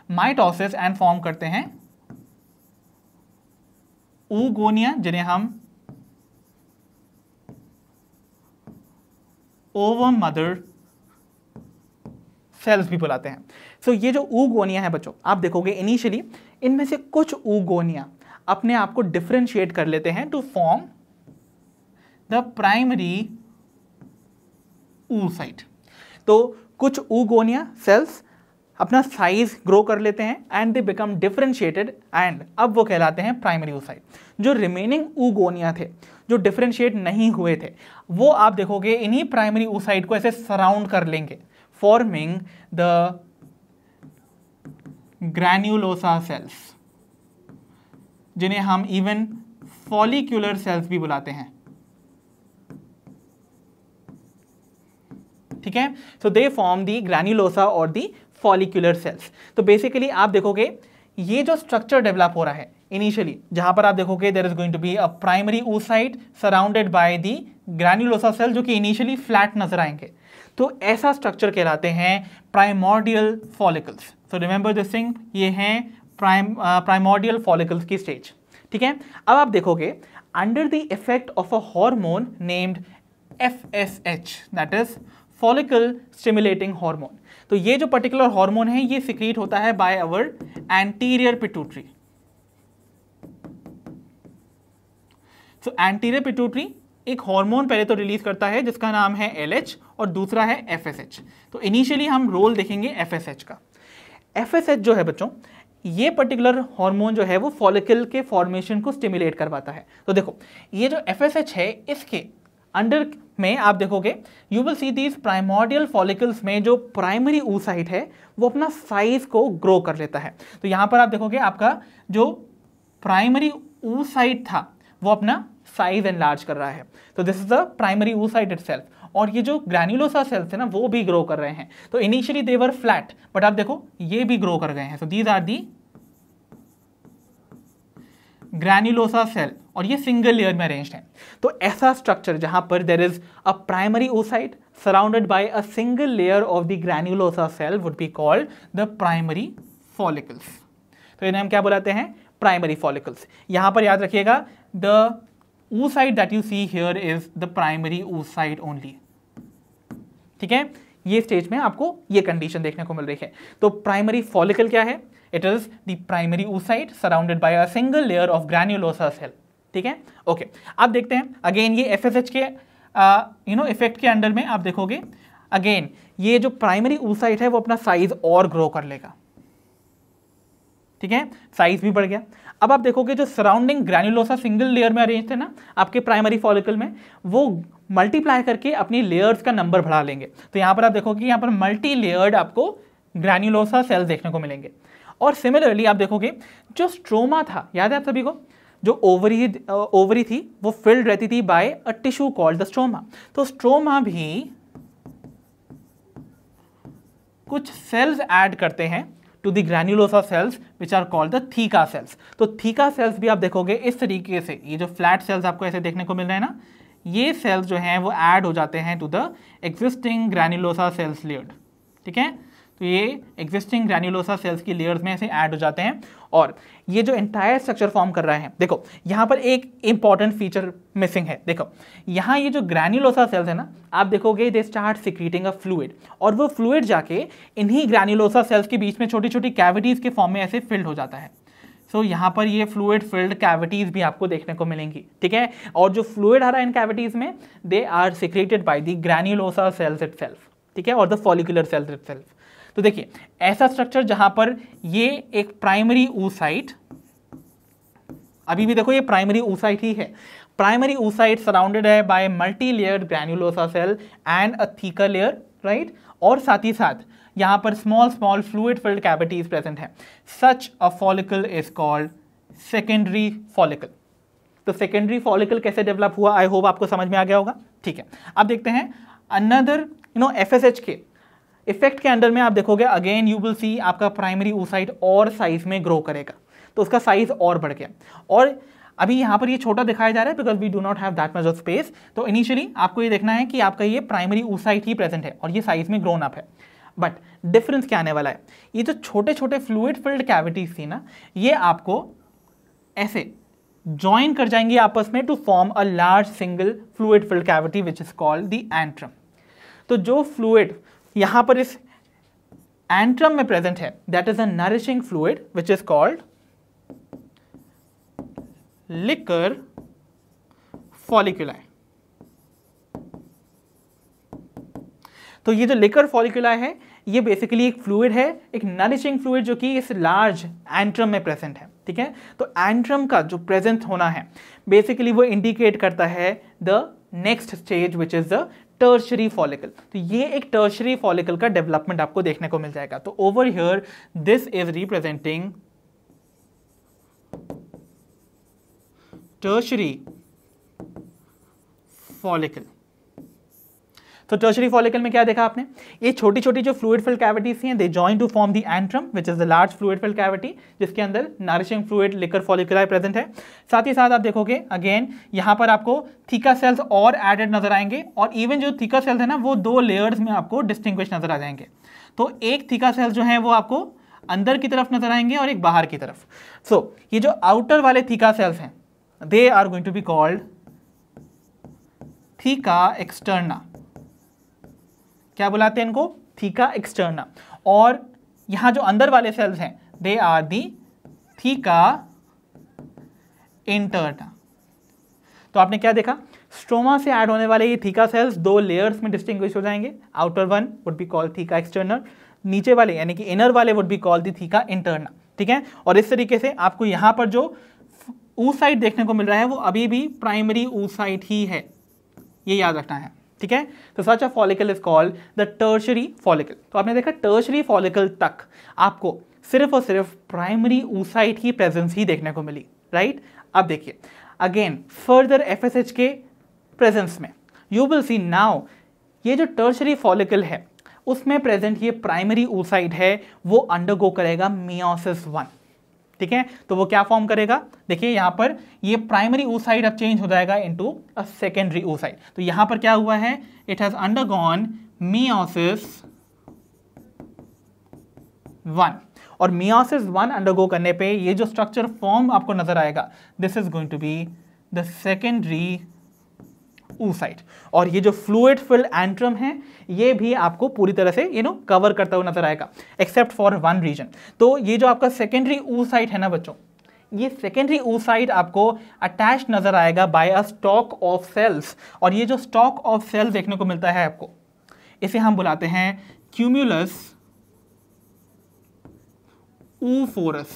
माइटोसिस एंड फॉर्म करते हैं oogonia, जिन्हें हम ओवम मदर सेल्स भी बुलाते हैं। सो ये जो oogonia है बच्चों, आप देखोगे इनिशियली इनमें से कुछ oogonia अपने आप को डिफरेंशिएट कर लेते हैं to form the primary oocyte। तो कुछ oogonia सेल्स अपना साइज ग्रो कर लेते हैं and they become differentiated and अब वो कहलाते हैं प्राइमरी oocyte। जो रिमेनिंग oogonia थे जो डिफरेंशिएट नहीं हुए थे, वो आप देखोगे इन्हीं प्राइमरी oocyte को ऐसे सराउंड कर लेंगे, फॉर्मिंग द ग्रैन्युलोसा सेल्स, जिन्हें हम इवन फॉलिक्यूलर सेल्स भी बुलाते हैं। ठीक है, सो दे फॉर्म द ग्रैन्युलोसा और द फॉलिक्यूलर सेल्स। तो बेसिकली आप देखोगे ये जो स्ट्रक्चर डेवलप हो रहा है इनिशियली, जहां पर आप देखोगे there is going to be a primary oocyte surrounded by the granulosa cell, जो कि इनिशियली फ्लैट नजर आएंगे। तो ऐसा स्ट्रक्चर कहलाते हैं primordial follicles. So remember this thing, ये हैं प्राइमोर्डियल फॉलिकल्स की स्टेज। ठीक है, अब आप देखोगे under the effect of a hormone named FSH, that is follicle stimulating hormone. तो ये जो पर्टिकुलर हार्मोन है ये सिक्रीट होता है by our anterior pituitary. So anterior pituitary एक हार्मोन पहले तो रिलीज करता है जिसका नाम है LH और दूसरा है FSH। तो इनिशियली हम रोल देखेंगे FSH का। FSH जो है बच्चों, ये पर्टिकुलर हार्मोन जो है वो फॉलिकल के फॉर्मेशन को स्टिमुलेट करवाता है। तो देखो ये जो FSH है इसके अंडर में आप देखोगे you will see these primordial follicles में जो प्राइमरी oocyte है वो अपना साइज को ग्रो कर लेता है। तो यहां पर आप देखोगे आपका जो प्राइमरी oocyte था वो अपना साइज एनलार्ज कर रहा है। तो this is the primary oocyte itself. और ये जो ग्रैन्युलोसा सेल्स है ना वो भी ग्रो कर रहे हैं। तो initially they were flat, but आप देखो ये भी ग्रो कर गए हैं। So these are the granulosa cell और ये सिंगल लेयर में अरेंज्ड है। तो ऐसा स्ट्रक्चर जहां पर there is a primary oocyte surrounded by a single layer of the granulosa cell would be called the primary follicles. तो इन्हें हम क्या बुलाते हैं? Primary follicles. यहां पर याद रखिएगा the oocyte that you see here is the primary oocyte only। ठीक है, ये स्टेज में आपको ये कंडीशन देखने को मिल रही है। तो प्राइमरी फॉलिकल क्या है? It is the primary oocyte surrounded by a single layer of granulosa cell. ठीक है, ओके। अब देखते हैं अगेन ये FSH के इफेक्ट के अंडर में आप देखोगे अगेन ये जो प्राइमरी oocyte है वो अपना साइज और ग्रो कर लेगा। ठीक है, साइज भी बढ़ गया। अब आप देखोगे जो सराउंडिंग ग्रैन्युलोसा सिंगल लेयर में अरेंज थे ना आपके प्राइमरी फॉलिकल में, वो मल्टीप्लाई करके अपनी लेयर्स का नंबर बढ़ा लेंगे। तो यहां पर आप देखोगे यहां पर मल्टी लेयर्ड आपको ग्रैन्युलोसा सेल्स देखने को मिलेंगे। और सिमिलरली आप देखोगे जो स्ट्रोमा था, याद है आप सभी को, जो ओवरी थी वो फिल्ड रहती थी by a tissue called the stroma. तो स्ट्रोमा भी कुछ सेल्स ऐड करते हैं to the granulosa cells which are called the theca cells. तो थीका सेल्स भी आप देखोगे इस तरीके से, ये जो फ्लैट सेल्स आपको ऐसे देखने को मिल रहे हैं ना, ये सेल्स जो हैं वो ऐड हो जाते हैं to the existing granulosa cells layered. ठीक है, तो ये एग्जिस्टिंग ग्रैन्युलोसा सेल्स की लेयर्स में ऐसे ऐड हो जाते हैं और ये जो एंटायर स्ट्रक्चर फॉर्म कर रहे हैं। देखो यहाँ पर एक इंपॉर्टेंट फीचर मिसिंग है। देखो यहाँ ये जो ग्रैन्युलोसा सेल्स है ना, आप देखोगे they start secreting a fluid, और वो फ्लूइड जाके इन्हीं ग्रैन्युलोसा सेल्स के बीच में छोटी छोटी कैविटीज के फॉर्म में ऐसे फिल्ड हो जाता है। सो यहाँ पर ये फ्लूइड फिल्ड कैविटीज भी आपको देखने को मिलेंगी। ठीक है, और जो फ्लूइड आ रहा है इन कैविटीज में they are secreted by the granulosa cells itself. ठीक है, और द फॉलिकुलर सेल्स इटसेल्फ। तो देखिए ऐसा स्ट्रक्चर जहां पर ये एक प्राइमरी oocyte, अभी भी देखो ये प्राइमरी oocyte ही है, प्राइमरी oocyte सराउंडेड है by multi layered granulosa cell and a thicker layer, right, और साथ ही साथ यहां पर small small fluid filled cavities present है। Such a follicle is called secondary follicle. तो सेकेंडरी फॉलिकल कैसे डेवलप हुआ, आई होप आपको समझ में आ गया होगा। ठीक है, अब देखते हैं अनदर FSH के इफेक्ट के अंडर में आप देखोगे अगेन यू विल सी आपका प्राइमरी oocyte और साइज में ग्रो करेगा, तो उसका साइज और बढ़ गया। और अभी यहाँ पर ये छोटा दिखाया जा रहा है because we do not have that much of space. तो इनिशियली आपको ये देखना है कि आपका ये प्राइमरी oocyte ही प्रेजेंट है और ये साइज में ग्रोन अप है। बट डिफरेंस क्या आने वाला है, ये जो छोटे छोटे फ्लूइड फिल्ड कैविटीज थी ना, ये आपको ऐसे ज्वाइन कर जाएंगे आपस में to form a large single fluid filled cavity which is called the antrum. तो जो फ्लूइड यहां पर इस एंट्रम में प्रेजेंट है that is a nourishing fluid which is called liquor folliculi. तो ये जो लिकर फॉलिकुलाई है ये बेसिकली एक फ्लूइड है, एक नरिशिंग फ्लूइड जो कि इस लार्ज एंट्रम में प्रेजेंट है। ठीक है, तो एंट्रम का जो प्रेजेंट होना है बेसिकली वो इंडिकेट करता है the next stage which is the tertiary follicle. तो ये एक टर्शरी फॉलिकल का डेवलपमेंट आपको देखने को मिल जाएगा। तो over here this is representing tertiary follicle. तो टर्शरी फॉलिकल में क्या देखा आपने, ये छोटी छोटी जो फ्लूइड फिल्ड कैविटीज हैं they join to form the antrum which is the large fluid filled cavity जिसके अंदर nourishing fluid liquor folliculi present है। साथ ही साथ आप देखोगे अगेन यहां पर आपको थीका सेल्स और एडेड नजर आएंगे और इवन जो थीका सेल्स है ना वो 2 लेयर्स में आपको डिस्टिंग्विश नजर आ जाएंगे। तो एक थीका सेल्स जो है वो आपको अंदर की तरफ नजर आएंगे और एक बाहर की तरफ। सो ये जो आउटर वाले थीका सेल्स हैं they are going to be called theca externa. क्या बुलाते हैं इनको, थीका एक्सटर्ना। और यहां जो अंदर वाले सेल्स हैं they are the theca interna. तो आपने क्या देखा, स्ट्रोमा से ऐड होने वाले ये थीका सेल्स 2 लेयर्स में डिस्टिंग्विश हो जाएंगे। Outer one would be called theca external, नीचे वाले यानी कि इनर वाले would be called the theca interna. ठीक है, और इस तरीके से आपको यहां पर जो oocyte देखने को मिल रहा है वो अभी भी प्राइमरी oocyte ही है, ये याद रखना है। ठीक है, तो such a follicle is called the tertiary follicle. तो आपने देखा टर्शरी फॉलिकल तक आपको सिर्फ और सिर्फ प्राइमरी oocyte ही प्रेजेंस ही देखने को मिली, राइट। अब देखिए अगेन फर्दर FSH के प्रेजेंस में यू विल सी नाउ ये जो टर्शरी फॉलिकल है उसमें प्रेजेंट ये प्राइमरी oocyte है वो अंडरगो करेगा मियोसिस 1। ठीक है, तो वो क्या फॉर्म करेगा, देखिए यहां पर ये प्राइमरी oocyte अब चेंज हो जाएगा इनटू अ सेकेंडरी oocyte। तो यहां पर क्या हुआ है, इट हैज अंडरगॉन मियोसिस 1 और मियोसिस 1 अंडरगो करने पे ये जो स्ट्रक्चर फॉर्म आपको नजर आएगा this is going to be the secondary oocyte। और ये जो फ्लूइड फिल्ड एंट्रम है ये भी आपको पूरी तरह से कवर करता हुआ नजर आएगा एक्सेप्ट फॉर 1 रीजन। तो ये जो आपका सेकेंडरी oocyte है ना बच्चों, ये सेकेंडरी oocyte आपको अटैच नजर आएगा by a stalk of cells. और ये जो स्टॉक ऑफ सेल्स देखने को मिलता है आपको इसे हम बुलाते हैं क्यूमुलस oophorus।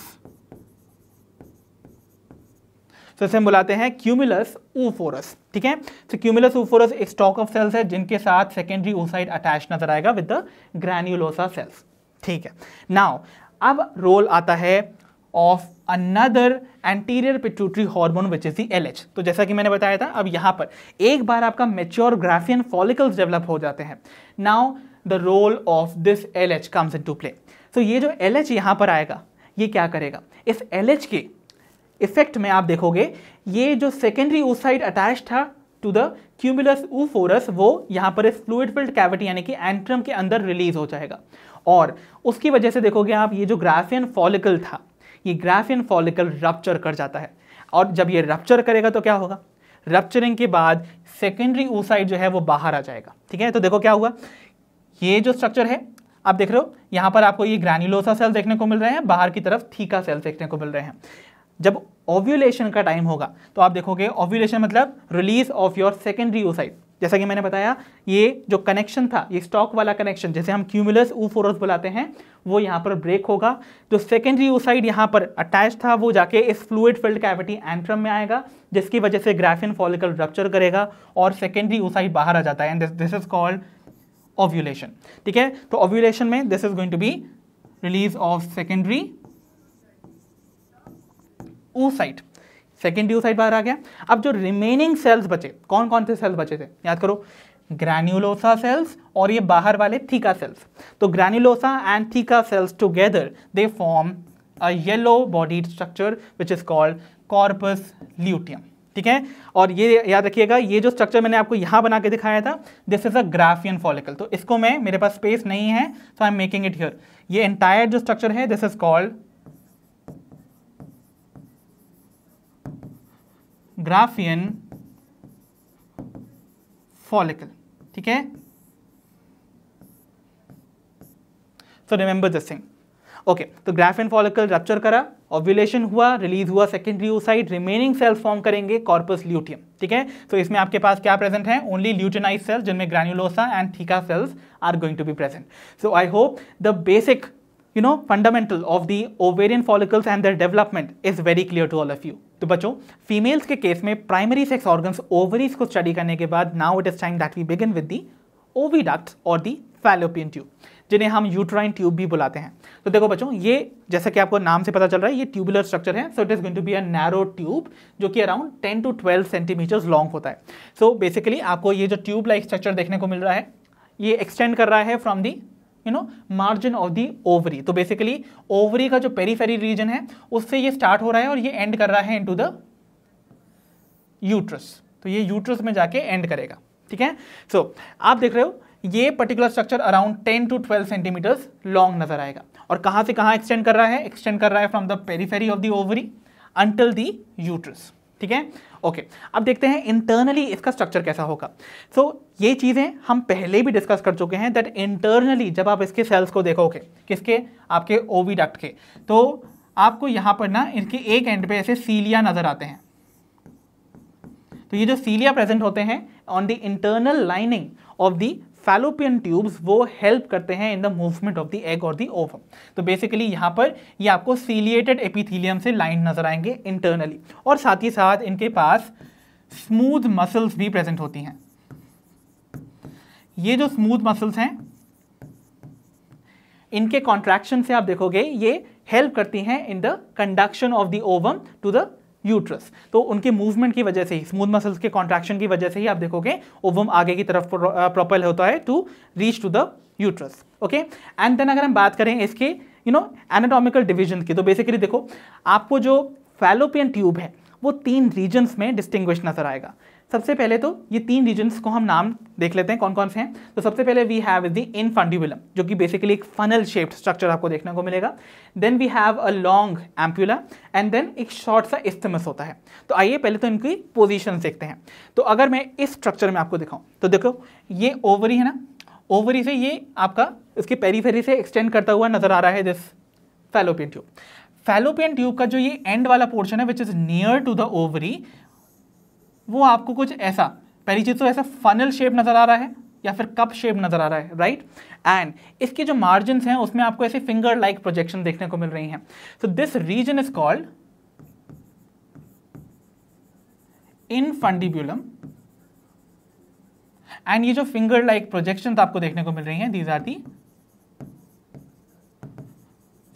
तो इसे हम बुलाते हैं क्यूमुलस oophorus। ठीक है, तो क्यूमुलस oophorus एक स्टॉक ऑफ सेल्स है जिनके साथ सेकेंडरी oocyte अटैच नजर आएगा विद द ग्रैन्युलोसा सेल्स। ठीक है, नाउ अब रोल आता है of another anterior pituitary hormone which is the LH। तो जैसा कि मैंने बताया था अब यहां पर एक बार आपका मैच्योर ग्राफियन फॉलिकल्स डेवलप हो जाते हैं, now the role of this LH comes into play. तो ये जो LH यहां पर आएगा ये क्या करेगा, इस LH के इफेक्ट में आप देखोगे ये जो सेकेंडरी oocyte अटैच था टू द क्यूमुलस oophorus वो यहां पर इस फ्लूइड फिल्ड कैविटी यानी कि एंट्रम के अंदर रिलीज हो जाएगा। और उसकी वजह से देखोगे आप ये जो ग्राफियन फॉलिकल था ये ग्राफियन फॉलिकल रप्चर कर जाता है। और जब ये रप्चर करेगा तो क्या होगा, रप्चरिंग के बाद सेकेंडरी oocyte जो है वो बाहर आ जाएगा। ठीक है, तो देखो क्या हुआ, ये जो स्ट्रक्चर है आप देख रहे हो यहां पर आपको ये ग्रैन्युलोसा सेल देखने को मिल रहे हैं, बाहर की तरफ थीका सेल देखने को मिल रहे हैं। जब ओव्यूलेशन का टाइम होगा तो आप देखोगे ओव्यूलेशन मतलब release of your secondary oocyte, जैसा कि मैंने बताया, ये जो कनेक्शन था, ये स्टॉक वाला कनेक्शन जिसे हम क्यूमुलस ऊफोरस बुलाते हैं, वो यहाँ पर ब्रेक होगा। जो सेकेंडरी oocyte यहाँ पर अटैच था वो जाके इस फ्लूइड फिल्ड कैविटी एंट्रम में आएगा, जिसकी वजह से ग्राफियन फॉलिकल रप्चर करेगा और सेकेंडरी oocyte बाहर आ जाता है, and this is called ovulation. ठीक है, तो ओव्यूलेशन में this is going to be release of secondary oocyte, secondary oocyte बाहर आ गया। अब जो रिमेनिंग सेल्स बचे, कौन कौन से सेल्स बचे थे, याद करो, ग्रैन्युलोसा सेल्स और ये बाहर वाले थीका सेल्स। तो granulosa and theca sales together they form a yellow bodied structure which is called corpus luteum. ठीक है, और ये याद रखिएगा, ये जो स्ट्रक्चर मैंने आपको यहां बना के दिखाया था, this is a Graafian follicle. तो इसको मैं, मेरे पास स्पेस नहीं है, so I am making it here. ये एंटायर जो स्ट्रक्चर है, this is called Graafian follicle. ठीक है, so remember this thing. Okay, तो ग्राफियन फॉलिकल रप्चर करा, ओव्यूलेशन हुआ, रिलीज हुआ secondary oocyte, remaining cells form करेंगे कॉर्पस ल्यूटियम। ठीक है, तो इसमें आपके पास क्या प्रेजेंट है, ओनली ल्यूटिनाइज सेल्स जिनमें granulosa and theca cells are going to be present. So I hope the basic fundamental of the ovarian follicles and their development is very clear to all of you. तो बच्चों, फीमेल्स के केस में प्राइमरी सेक्स ऑर्गन्स ओवरीज को स्टडी करने के बाद now it is time that we begin with the oviducts और द फैलोपियन ट्यूब, जिन्हें हम यूट्राइन ट्यूब भी बुलाते हैं। तो देखो बच्चों, ये जैसा कि आपको नाम से पता चल रहा है, ये ट्यूबुलर स्ट्रक्चर है। So it is going to be a narrow tube जो कि अराउंड 10 to 12 सेंटीमीटर्स लॉन्ग होता है। सो बेसिकली आपको ये जो ट्यूब लाइक स्ट्रक्चर देखने को मिल रहा है, ये एक्सटेंड कर रहा है from the margin of the ovary. तो बेसिकली ओवरी का जो पेरीफेरी रीजन है उससे ये स्टार्ट हो रहा है और ये एंड कर रहा है इनटू द यूट्रस। तो ये यूट्रस में जाके एंड करेगा। ठीक है, सो आप देख रहे हो ये particular structure around 10 to 12 centimetres long नजर आएगा। और कहां से कहां एक्सटेंड कर रहा है, एक्सटेंड कर रहा है from the periphery of the ovary until the uterus. ठीक है, ओके, अब देखते हैं इंटरनली इसका स्ट्रक्चर कैसा होगा। सो ये चीजें हम पहले भी डिस्कस कर चुके हैं दैट इंटरनली जब आप इसके सेल्स को देखोगे, किसके, आपके ओविडक्ट के, तो आपको यहां पर ना इनके एक एंड पे ऐसे सीलिया नजर आते हैं। तो ये जो सीलिया प्रेजेंट होते हैं on the internal lining of the fallopian tubes, वो हेल्प करते हैं in the movement of the egg और द ओवम। तो बेसिकली यहाँ पर ये आपको सीलिएटेड एपिथेलियम से लाइन नजर आएंगे इंटरनली, और साथ ही साथ इनके पास स्मूथ मसल्स भी प्रेजेंट होती हैं। ये जो स्मूथ मसल्स हैं, इनके कॉन्ट्रैक्शन से आप देखोगे ये हेल्प करती हैं in the conduction of the ovum to the uterus. तो उनके मूवमेंट की वजह से ही, स्मूथ मसल्स के कॉन्ट्रैक्शन की वजह से ही आप देखोगे ओवम आगे की तरफ प्रोपेल होता है to reach to the uterus. Okay, and then अगर हम बात करें इसके एनाटॉमिकल डिवीजन की, तो बेसिकली देखो आपको जो फैलोपियन ट्यूब है वो 3 रीजन्स में डिस्टिंग्विश नजर आएगा। सबसे पहले तो ये 3 रीजन्स को हम नाम देख लेते हैं कौन कौन से हैं। तो सबसे पहले वी हैव द इनफंडिबुलम, जो कि बेसिकली एक फनल शेप्ड स्ट्रक्चर आपको देखने को मिलेगा। Then we have a long ampulla and then एक शॉर्ट सा इस्थमस होता है। तो आइए पहले तो इनकी पोजीशन देखते हैं। तो अगर मैं इस स्ट्रक्चर में आपको दिखाऊं, तो देखो ये ओवरी है ना, ओवरी से ये आपका इसके पेरीफेरी से एक्सटेंड करता हुआ नजर आ रहा है this fallopian tube. Fallopian tube का जो ये एंड वाला पोर्शन है which is near to the ovary, वो आपको कुछ ऐसा, पहली चीज तो ऐसा फनल शेप नजर आ रहा है या फिर कप शेप नजर आ रहा है, राइट। एंड इसके जो मार्जिन हैं उसमें आपको ऐसे फिंगर लाइक प्रोजेक्शन देखने को मिल रही हैं। So this region is called infundibulum, and ये जो फिंगर लाइक प्रोजेक्शन आपको देखने को मिल रही हैं, दीज आर दी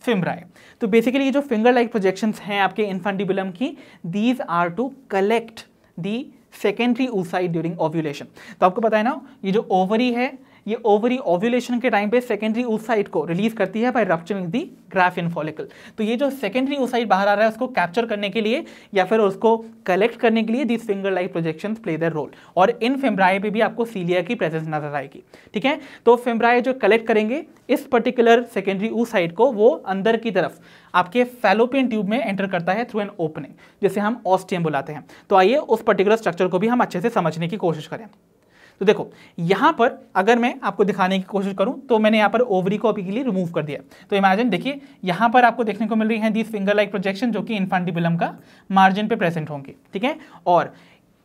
फिम्ब्राई। तो बेसिकली ये जो फिंगर लाइक प्रोजेक्शंस हैं आपके इनफंडिबुलम की, these are to collect the secondary oocyte during ovulation. तो आपको पता है ना, ये जो ओवरी है, ये ओवरी ओव्यूलेशन के टाइम पे सेकेंडरी oocyte को रिलीज करती है बाय रप्चरिंग दी ग्राफियन फॉलिकल। तो ये जो सेकेंडरी oocyte बाहर आ रहा है उसको कैप्चर करने के लिए या फिर उसको कलेक्ट करने के लिए this finger like projections play their role. और इन फेम्ब्राई पे भी आपको सीलिया की प्रेजेंस नजर आएगी। ठीक है, तो फेम्ब्राई जो कलेक्ट करेंगे इस पर्टिकुलर सेकेंडरी oocyte को, वो अंदर की तरफ आपके फैलोपियन ट्यूब में एंटर करता है थ्रू एन ओपनिंग, जिसे हम ऑस्टियम बुलाते हैं। तो आइए उस पर्टिकुलर स्ट्रक्चर को भी हम अच्छे से समझने की कोशिश करें। तो देखो यहां पर अगर मैं आपको दिखाने की कोशिश करूं, तो मैंने यहां पर ओवरी को अभी के लिए रिमूव कर दिया। तो इमेजिन देखिए, यहां पर आपको देखने को मिल रही है दीज फिंगर लाइक प्रोजेक्शन, जो कि इनफंडिबुलम का मार्जिन पे प्रेजेंट होंगे। ठीक है, और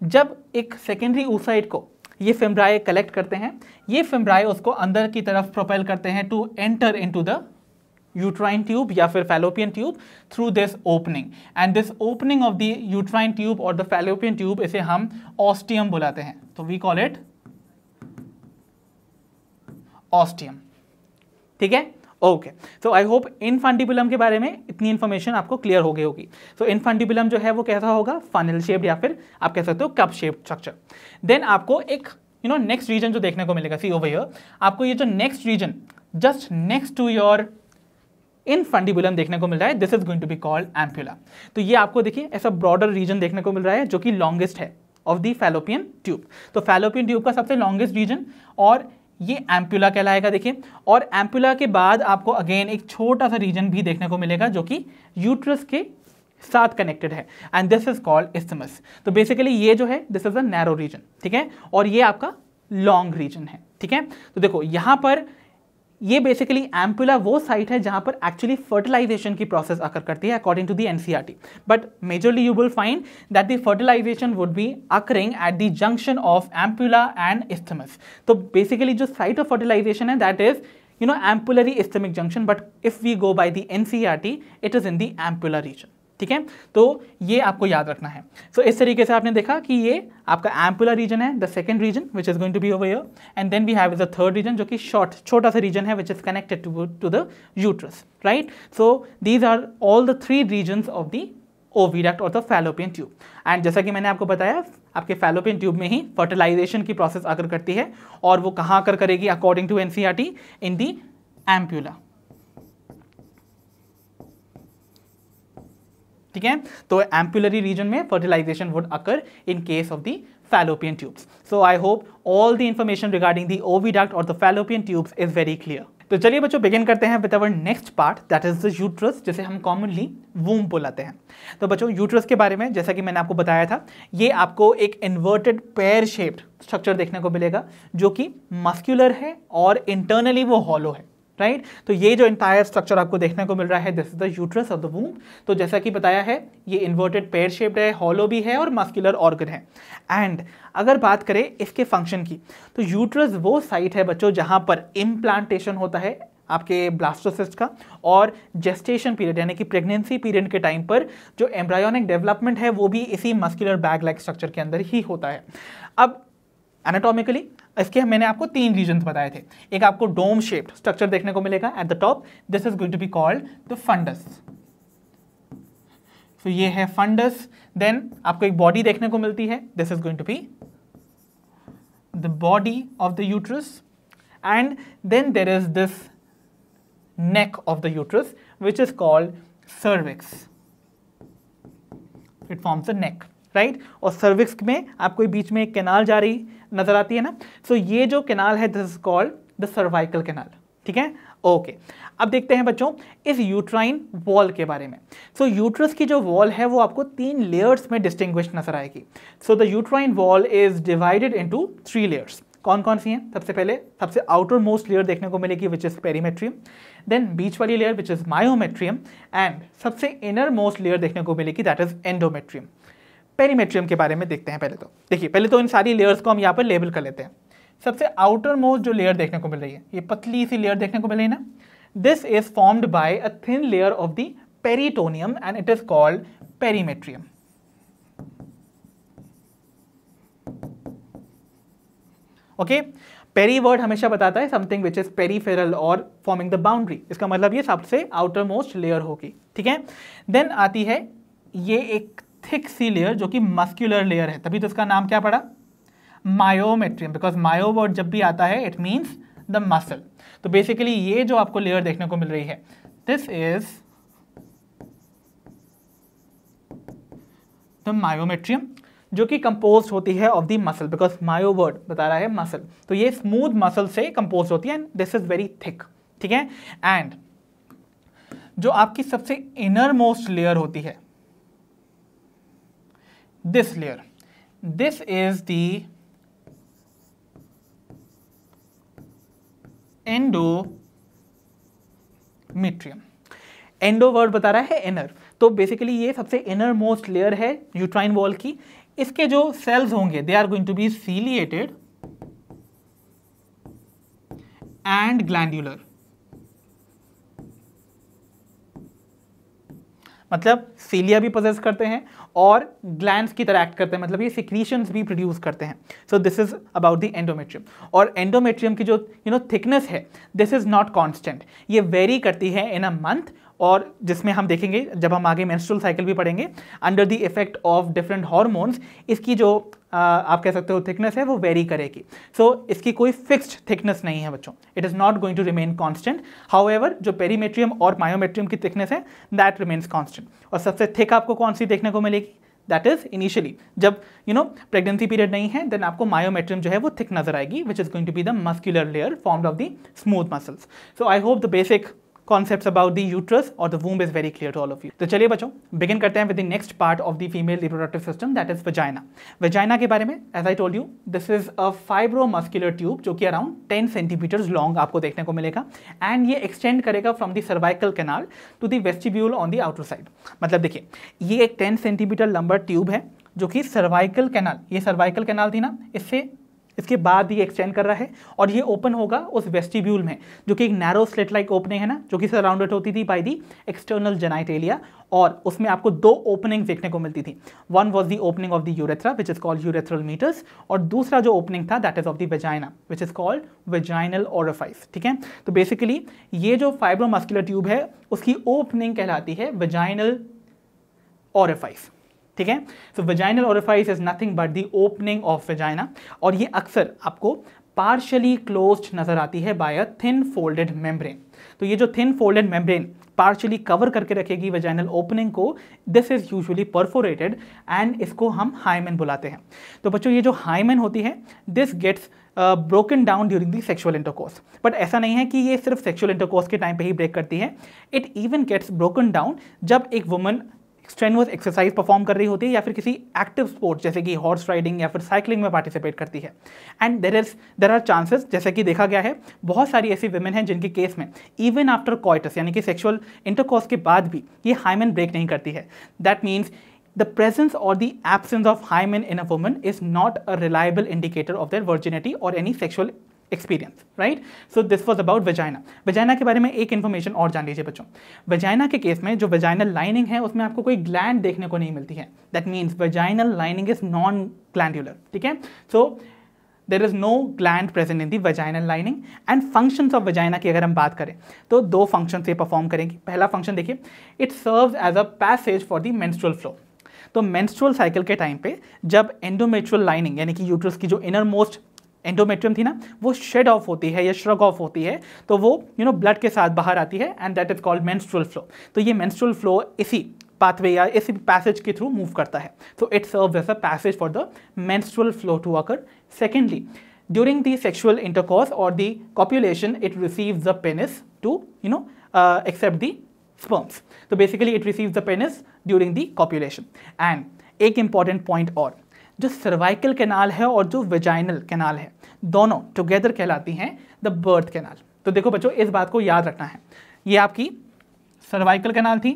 जब एक सेकेंडरी oocyte को ये फिम्ब्राई कलेक्ट करते हैं, ये फिम्ब्राई उसको अंदर की तरफ प्रोपेल करते हैं to enter into the uterine tube या फिर fallopian tube through this opening, and this opening of the uterine tube और द फैलोपियन ट्यूब, इसे हम ऑस्टियम बुलाते हैं, तो वी कॉल इट ऑस्टियम। ठीक है, okay. So I hope infundibulum के बारे में इतनी इंफॉर्मेशन आपको क्लियर हो गई होगी। सो इनफंडिबुलम जो है वो कैसा होगा, फनल शेप्ड या फिर आप कह सकते हो कप शेप्ड स्ट्रक्चर। देन आपको एक नेक्स्ट रीजन जो देखने को मिलेगा, सी ओवर हियर, आपको ये जो next region just next to your infundibulum देखने को मिल रहा है, this is going to be called ampulla. तो ये आपको देखिए ऐसा ब्रॉडर रीजन देखने को मिल रहा है जो कि लॉन्गेस्ट है ऑफ द फैलोपियन ट्यूब। तो फैलोपियन ट्यूब का सबसे लॉन्गेस्ट रीजन और ये एम्पुला कहलाएगा, देखिए। और एम्पुला के बाद आपको अगेन एक छोटा सा रीजन भी देखने को मिलेगा जो कि यूट्रस के साथ कनेक्टेड है, and this is called isthmus. तो बेसिकली ये जो है this is a narrow region, ठीक है, और ये आपका लॉन्ग रीजन है। ठीक है, तो देखो यहां पर ये बेसिकली एम्पुला वो साइट है जहां पर एक्चुअली फर्टिलाइजेशन की प्रोसेस आकर करती है according to the NCERT, but majorly you will find that the fertilisation would be occurring at the junction of ampulla and isthmus. तो बेसिकली जो साइट ऑफ फर्टिलाइजेशन है that is ampullary isthmic junction, but if we go by the NCERT it is in the ampulla region. ठीक है, तो ये आपको याद रखना है। सो इस तरीके से आपने देखा कि ये आपका एम्पुला रीजन है, the second region which is going to be over here, and then we have the third region जो कि छोटा सा रीजन है which is connected to the uterus, right. So these are all the three regions of the oviduct और द फैलोपियन ट्यूब। एंड जैसा कि मैंने आपको बताया, आपके फैलोपियन ट्यूब में ही फर्टिलाइजेशन की प्रोसेस आकर करती है, और वो कहाँ आकर करेगी according to NCERT, in the ampulla. ठीक है, तो एम्पुलरी रीजन में fertilisation would occur in case of the fallopian tubes. So I hope all the information regarding the oviduct और the fallopian tubes is very clear. तो चलिए बच्चों बिगिन करते हैं with our next part, that is the uterus, जिसे हम कॉमनली वूम्ब बुलाते हैं। तो बच्चों यूट्रस के बारे में जैसा कि मैंने आपको बताया था, ये आपको एक इन्वर्टेड पेयर शेप्ड स्ट्रक्चर देखने को मिलेगा जो कि मस्क्यूलर है और इंटरनली वो हॉलो है, राइट। तो ये जो इंटायर स्ट्रक्चर आपको देखने को मिल रहा है this is the uterus of the womb. तो जैसा कि बताया है ये इन्वर्टेड पेयर शेप्ड है, हॉलो भी है और मस्कुलर ऑर्गन है। एंड अगर बात करें इसके फंक्शन की, तो यूट्रस वो साइट है बच्चों जहां पर इम्प्लांटेशन होता है आपके ब्लास्टोसिस्ट का, और जेस्टेशन पीरियड यानी कि प्रेगनेंसी पीरियड के टाइम पर जो एम्ब्रायोनिक डेवलपमेंट है वो भी इसी मस्कुलर बैग लाइक स्ट्रक्चर के अंदर ही होता है। अब एनाटॉमिकली इसके मैंने आपको तीन रीजन्स बताए थे। एक आपको डोम शेप्ड स्ट्रक्चर देखने को मिलेगा at the top, this is going to be called the fundus. तो ये है फंडस। देन आपको एक बॉडी देखने को मिलती है, this is going to be the body of the uterus, and then there is this neck of the uterus which is called cervix. It forms the neck, right? और cervix में आपको बीच में एक कैनाल जा रही नजर आती है ना, सो ये जो कैनाल है this is called the cervical canal. ठीक है, ओके। अब देखते हैं बच्चों इस यूट्राइन वॉल के बारे में। सो यूट्रस की जो वॉल है वो आपको तीन लेयर्स में डिस्टिंग्विश नजर आएगी। So the uterine wall is divided into 3 layers. कौन कौन सी हैं? सबसे पहले सबसे आउटर मोस्ट लेयर देखने को मिलेगी विच इज पेरीमेट्रियम, देन बीच वाली layer which is myometrium, and सबसे इनर मोस्ट लेयर देखने को मिलेगी दैट इज एंडोमेट्रियम। पेरीमेट्रियम के बारे में देखते हैं पहले। तो देखिए पहले तो इन सारी लेयर्स को हम यहाँ पर लेबल कर लेते हैं। सबसे आउटर मोस्ट जो लेयर देखने को मिल रही है, ये पतली सी लेयर देखने को मिल रही है ना, this is formed by a thin layer of the peritoneum and it is called perimetrium. Okay, peri word हमेशा बताता है समथिंग विच इज पेरीफेरल और फॉर्मिंग द बाउंड्री, इसका मतलब ये सबसे आउटर मोस्ट लेयर होगी। ठीक है, देन आती है ये एक थिक सी लेयर जो कि मस्क्यूलर लेयर है, तभी तो इसका नाम क्या पड़ा, मायोमेट्रियम, बिकॉज मायो वर्ड जब भी आता है इट मीन्स द मसल। तो बेसिकली ये जो आपको लेयर देखने को मिल रही है दिस इज द मायोमेट्रियम, जो कि कंपोज होती है of the muscle, because myo word बता रहा है मसल, तो ये स्मूथ मसल से कंपोज होती है and this is very thick. ठीक है, एंड जो आपकी सबसे इनर मोस्ट लेयर होती है this layer, this is the endometrium. Endo word बता रहा है इनर, तो बेसिकली ये सबसे इनर मोस्ट लेयर है यूट्राइन वॉल की। इसके जो सेल्स होंगे they are going to be ciliated and glandular. मतलब सीलिया भी पोजेस करते हैं और ग्लैंड्स की तरह एक्ट करते हैं, मतलब ये सिक्रीशंस भी प्रोड्यूस करते हैं। So this is about the endometrium. और एंडोमेट्रियम की जो थिकनेस है, दिस इज नॉट कांस्टेंट, ये वेरी करती है इन अ मंथ, और जिसमें हम देखेंगे जब हम आगे मेंस्ट्रुअल साइकिल भी पढ़ेंगे, under the effect of different hormones इसकी जो आप कह सकते हो थिकनेस है वो वेरी करेगी। सो इसकी कोई फिक्स्ड थिकनेस नहीं है बच्चों, it is not going to remain constant. However जो पेरीमेट्रियम और मायोमेट्रियम की थिकनेस है दैट रिमेन्स कांस्टेंट। और सबसे थिक आपको कौन सी देखने को मिलेगी? दैट इज इनिशियली जब प्रेगनेंसी पीरियड नहीं है, देन आपको मायोमेट्रियम जो है वो थिक नजर आएगी, which is going to be the muscular layer formed of the smooth muscles. So I hope the basic concepts about the uterus or the womb is very clear to all of you. तो चलिए बच्चों begin करते हैं with the next part of the female reproductive system, that is vagina. Vagina के बारे में as I told you, this is a fibromuscular tube जो कि around 10 centimeters long आपको देखने को मिलेगा, and ये extend करेगा from the cervical canal to the vestibule on the outer side. मतलब देखिए ये एक 10 सेंटीमीटर लंबा ट्यूब है जो कि सर्वाइकल कैनाल, ये सर्वाइकल कैनाल थी ना, इसके बाद ये एक्सटेंड कर रहा है और ये ओपन होगा उस वेस्टिब्यूल में, जो कि एक नैरो स्लिट लाइक ओपनिंग है ना, जो कि सराउंडेड होती थी बाय दी एक्सटर्नल जेनाइटेलिया, और उसमें आपको दो ओपनिंग देखने को मिलती थी। One was the opening of the urethra which is called urethral meatus, और दूसरा जो ओपनिंग था that is of the vagina which is called vaginal orifice. ठीक है, तो बेसिकली ये जो फाइब्रोमस्कुलर ट्यूब है उसकी ओपनिंग कहलाती है वेजाइनल ओरिफाइस। ठीक है, तो vaginal orifice is nothing but the opening of vagina, और ये अक्सर आपको पार्शियली क्लोज्ड नजर आती है by a thin folded membrane. तो ये जो thin folded membrane partially cover करके रखेगी वेजाइनल ओपनिंग को, this is usually perforated and इसको हम हाइमेन बुलाते हैं। तो बच्चों ये जो हाइमेन होती है this gets broken down during the sexual intercourse, but ऐसा नहीं है कि ये सिर्फ सेक्शुअल इंटरकोर्स के टाइम पे ही ब्रेक करती है, it even gets broken down जब एक वुमन स्ट्रेनुअस एक्सरसाइज परफॉर्म कर रही होती है या फिर किसी एक्टिव स्पोर्ट जैसे कि हॉर्स राइडिंग या फिर साइकिलिंग में पार्टिसिपेट करती है। एंड देर आर चांसेस, जैसे कि देखा गया है बहुत सारी ऐसी वुमेन हैं जिनके केस में इवन आफ्टर कॉइटस यानी कि सेक्सुअल इंटरकोर्स के बाद भी ये हाइमेन ब्रेक नहीं करती है। That means the presence or the absence of hymen in a woman is not a reliable indicator of their virginity or any sexual experience, right? So this was about vagina. Vagina के बारे में एक information और जान लीजिए बच्चों। Vagina के केस में जो vaginal lining है उसमें आपको कोई gland देखने को नहीं मिलती है। That means vaginal lining is non-glandular, ठीक है? So there is no gland present in the vaginal lining and functions of vagina की अगर हम बात करें तो दो functions ये perform करेंगी। पहला function देखिए, it serves as a passage for the menstrual flow। तो मेंस्ट्रुअल साइकिल के टाइम पे जब एंडोमेट्रियल लाइनिंग यानी कि यूट्रस की जो इनर मोस्ट एंडोमेट्रियम थी ना वो शेड ऑफ होती है या श्रग ऑफ होती है, तो वो ब्लड के साथ बाहर आती है and that is called menstrual flow. तो ये मेंस्ट्रुअल फ्लो इसी पाथवे या इसी पैसेज के थ्रू मूव करता है, तो it serves as a passage for the menstrual flow to occur. Secondly, during the sexual intercourse और the copulation it receives the penis to accept the sperms. तो basically it receives the penis during the copulation. And एक इंपॉर्टेंट पॉइंट और, जो सर्वाइकल कैनाल है और जो वेजाइनल कैनाल है दोनों टुगेदर कहलाती हैं द बर्थ कैनाल। तो देखो बच्चों इस बात को याद रखना है, ये आपकी सर्वाइकल कैनाल थी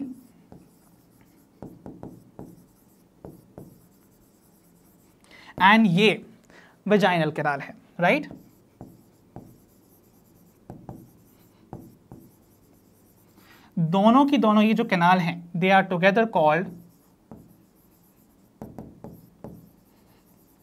एंड ये वेजाइनल कैनाल है, राइट? दोनों की दोनों ये जो कैनाल हैं they are together called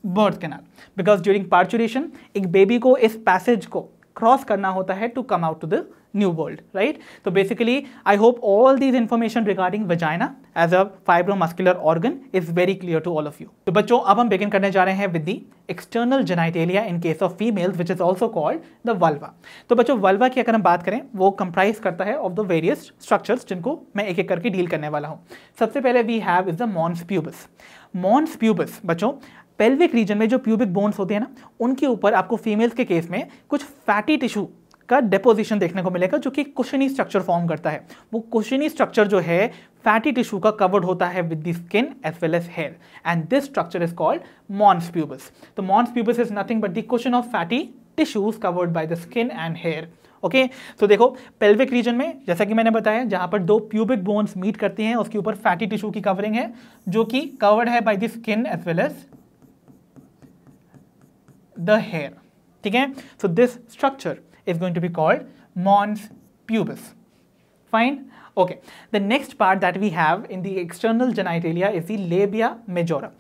birth canal, because during parturition एक बेबी को इस पैसेज को क्रॉस करना होता है to come out to the new world, right? तो basically I hope all these information regarding vagina as a fibromuscular organ is very clear to all of you. तो बच्चों अब हम बिगिन करने जा रहे हैं with the external genitalia in case of females which is also called the vulva. तो बच्चों वल्वा की अगर हम बात करें वो कंप्राइज करता है ऑफ द वेरियस स्ट्रक्चर्स जिनको मैं एक एक करके डील करने वाला हूँ। सबसे पहले we have is the mons pubis. Mons pubis बच्चों पेल्विक रीजन में जो प्यूबिक बोन्स होते हैं ना उनके ऊपर आपको फीमेल्स के केस में कुछ फैटी टिश्यू का डेपोजिशन देखने को मिलेगा जो कि कुशनी स्ट्रक्चर फॉर्म करता है। वो कुशनी स्ट्रक्चर जो है फैटी टिश्यू का कवर्ड होता है with the skin as well as hair and this structure is called mons pubis. तो mons pubis is nothing but the cushion of fatty tissues covered by the skin and hair. Okay, तो देखो पेल्विक रीजन में जैसा कि मैंने बताया जहां पर दो प्यूबिक बोन्स मीट करती हैं उसके ऊपर फैटी टिश्यू की कवरिंग है जो कि कवर्ड है by the skin as well as the hair, ठीक है? So this structure is going to be called mons pubis. Fine. Okay. The next part that we have in the external genitalia is the labia majora.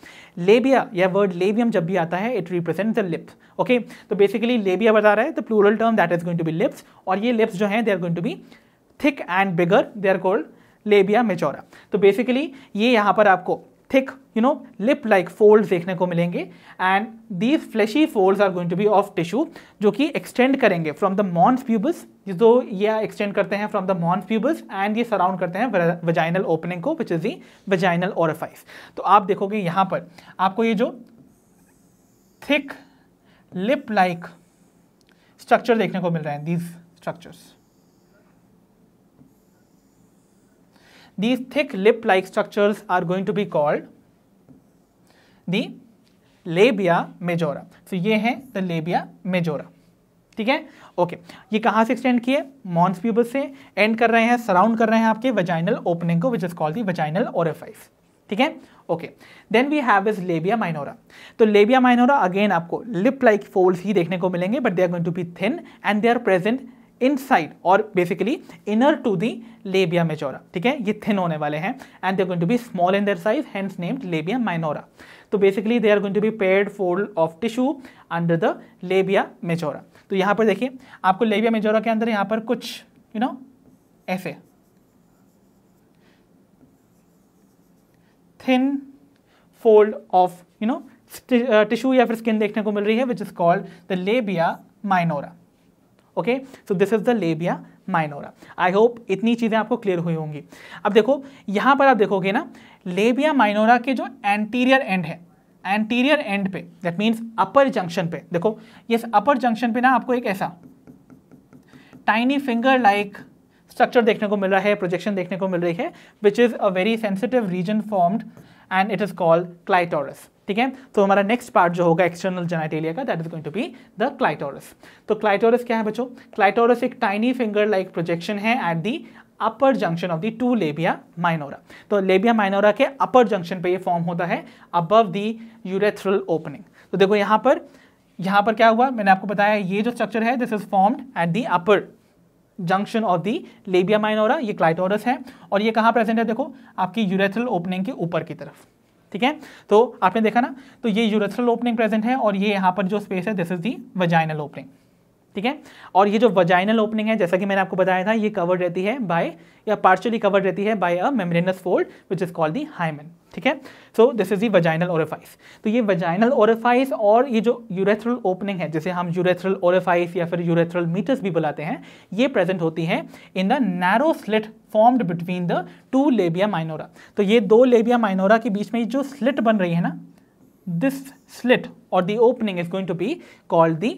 Labia या word labium जब भी आता है it represents the lips. Okay. तो basically labia बता रहा है the plural term that is going to be lips, और ये lips जो हैं they are going to be thick and bigger, they are called labia majora. तो basically ये यहाँ पर आपको thick lip like folds देखने को मिलेंगे, and these fleshy folds are going to be of tissue जो कि extend करेंगे from the mons pubis, जो ये extend करते हैं from the mons pubis and ये surround करते हैं vaginal opening को which is the vaginal orifice. तो आप देखोगे यहाँ पर आपको ये जो thick lip like structure देखने को मिल रहे हैं, these structures. These thick lip-like structures are going to be called the labia majora. So ये है the labia majora. ठीक है, ओके. ये कहाँ से एक्सटेंड किए? मॉन्स प्यूबस से एंड कर रहे हैं, सराउंड कर रहे हैं आपके वजाइनल ओपनिंग को, which is called the vaginal orifice. ठीक है, okay. Then we have is labia minora. तो लेबिया माइनोरा अगेन आपको लिप लाइक फोल्ड्स ही देखने को मिलेंगे, but they are going to be thin and they are present inside और basically inner to the labia majora. ठीक है, ये थिन होने वाले हैं and they are going to be small in their size, hence named लेबिया minora. तो basically they are going to be paired fold of tissue under the labia majora. तो यहाँ पर देखिए आपको लेबिया मेजोरा के अंदर यहाँ पर कुछ ऐसे थिन फोल्ड ऑफ टिश्यू या फिर स्किन देखने को मिल रही है, which is called the labia minora. Okay, so this is the labia minora. I hope इतनी चीजें आपको क्लियर हुई होंगी. अब देखो यहां पर आप देखोगे ना, लेबिया माइनोरा के जो एंटीरियर एंड है, एंटीरियर एंड पे, दैट मीन्स अपर जंक्शन पे, देखो ये अपर जंक्शन पे ना आपको एक ऐसा टाइनी फिंगर लाइक स्ट्रक्चर देखने को मिल रहा है, प्रोजेक्शन देखने को मिल रही है, which is a very sensitive region formed and it is called clitoris. ठीक है, तो हमारा नेक्स्ट पार्ट जो होगा एक्सटर्नल जेनिटेलिया का, that is going to be the clitoris. तो क्लाइटोरस क्या है बच्चों? क्लाइटोरस एक टाइनी फिंगर लाइक प्रोजेक्शन है at the upper junction of the two labia minora. तो लेबिया माइनोरा के अपर जंक्शन पे ये फॉर्म होता है अबव द यूरेथ्रल ओपनिंग. तो देखो यहाँ पर क्या हुआ, मैंने आपको बताया ये जो स्ट्रक्चर है this is formed at the upper junction of the labia minora, ये क्लाइटोरस है, और ये कहाँ प्रेजेंट है? देखो आपकी यूरेथ्रल ओपनिंग के ऊपर की तरफ. ठीक है, तो आपने देखा ना, तो ये यूरेथ्रल ओपनिंग प्रेजेंट है और ये यहाँ पर जो स्पेस है this is the vaginal opening. ठीक है, और ये जो वजाइनल ओपनिंग है जैसा कि मैंने आपको बताया था, ये कवर्ड रहती है बाय या पार्शियली कवर्ड रहती है by a membranous fold which is called the hymen. ठीक है, so this is the vaginal orifice. तो ये वजाइनल ओरिफाइस और ये जो यूरेथ्रल ओपनिंग है, जिसे हम यूरेथ्रल ओरिफाइस या फिर यूरेथ्रल मीटस भी बुलाते हैं, ये प्रेजेंट होती है in the narrow slit formed between the two labia minora. तो ये दो लेबिया माइनोरा के बीच में जो स्लिट बन रही है ना, दिस स्लिट और the opening is going to be called the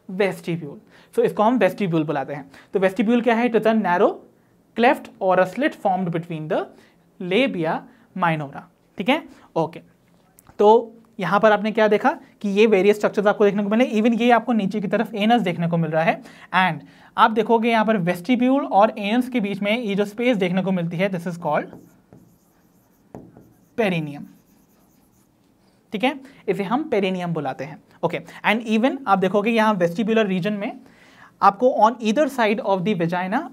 vestibule. So इसको हम वेस्टिब्यूल बुलाते हैं. तो वेस्टिब्यूल क्या है? It is a narrow cleft और a slit formed between the labia minora. ठीक है, ओके. तो यहां पर आपने क्या देखा कि ये वेरियस स्ट्रक्चर्स आपको देखने को मिले, इवन ये आपको नीचे की तरफ एनस देखने को मिल रहा है, एंड आप देखोगे यहां पर वेस्टिब्यूल और एनस के बीच में ये जो स्पेस देखने को मिलती है, दिस इज कॉल्ड पेरिनियम. ठीक है, इसे हम पेरिनियम बुलाते हैं. ओके, एंड इवन आप देखोगे यहां वेस्टिब्यूलर रीजन में आपको on either side of the vagina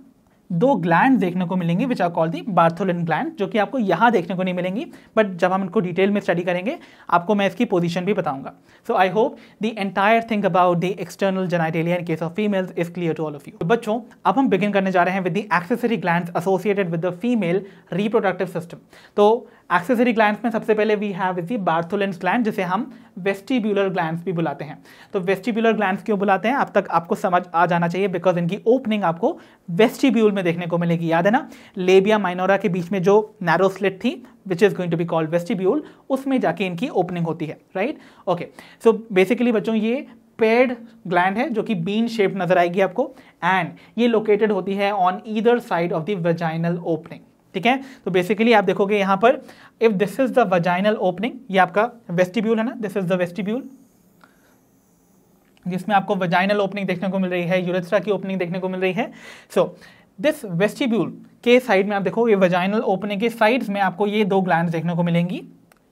दो ग्लैंड देखने को मिलेंगी which are called the Bartholin gland, जो कि आपको यहां देखने को नहीं मिलेंगी, बट जब हम इनको डिटेल में स्टडी करेंगे आपको मैं इसकी पोजीशन भी बताऊंगा. So I hope the entire thing about the external genitalia in case of females is clear to all of you. बच्चों, अब हम बिगिन करने जा रहे हैं with the accessory glands associated with the female reproductive system. तो एक्सेसरी ग्लैंड्स में सबसे पहले we have is the Bartholin's gland, जिसे हम वेस्टिब्यूलर ग्लैंड्स भी बुलाते हैं. तो वेस्टिब्यूलर ग्लैंड्स क्यों बुलाते हैं अब तक आपको समझ आ जाना चाहिए, बिकॉज इनकी ओपनिंग आपको वेस्टिब्यूल में देखने को मिलेगी. याद है ना, लेबिया माइनोरा के बीच में जो नैरो स्लिट थी which is going to be called vestibule, उसमें जाके इनकी ओपनिंग होती है. Right, okay. सो बेसिकली बच्चों ये पेड ग्लैंड है जो कि बीन शेप नजर आएगी आपको, एंड ये लोकेटेड होती है on either side of the vaginal opening. ठीक है, तो बेसिकली आप देखोगे यहां पर if this is the vaginal opening, ये आपका वेस्टिब्यूल है ना, दिस इज द वेस्टिब्यूल जिसमें आपको वजाइनल ओपनिंग देखने को मिल रही है, यूरेथ्रा की ओपनिंग देखने को मिल रही है. सो दिस वेस्टिब्यूल के साइड में आप देखो, ये वजाइनल ओपनिंग के साइड्स में आपको ये दो ग्लैंड्स देखने को मिलेंगी.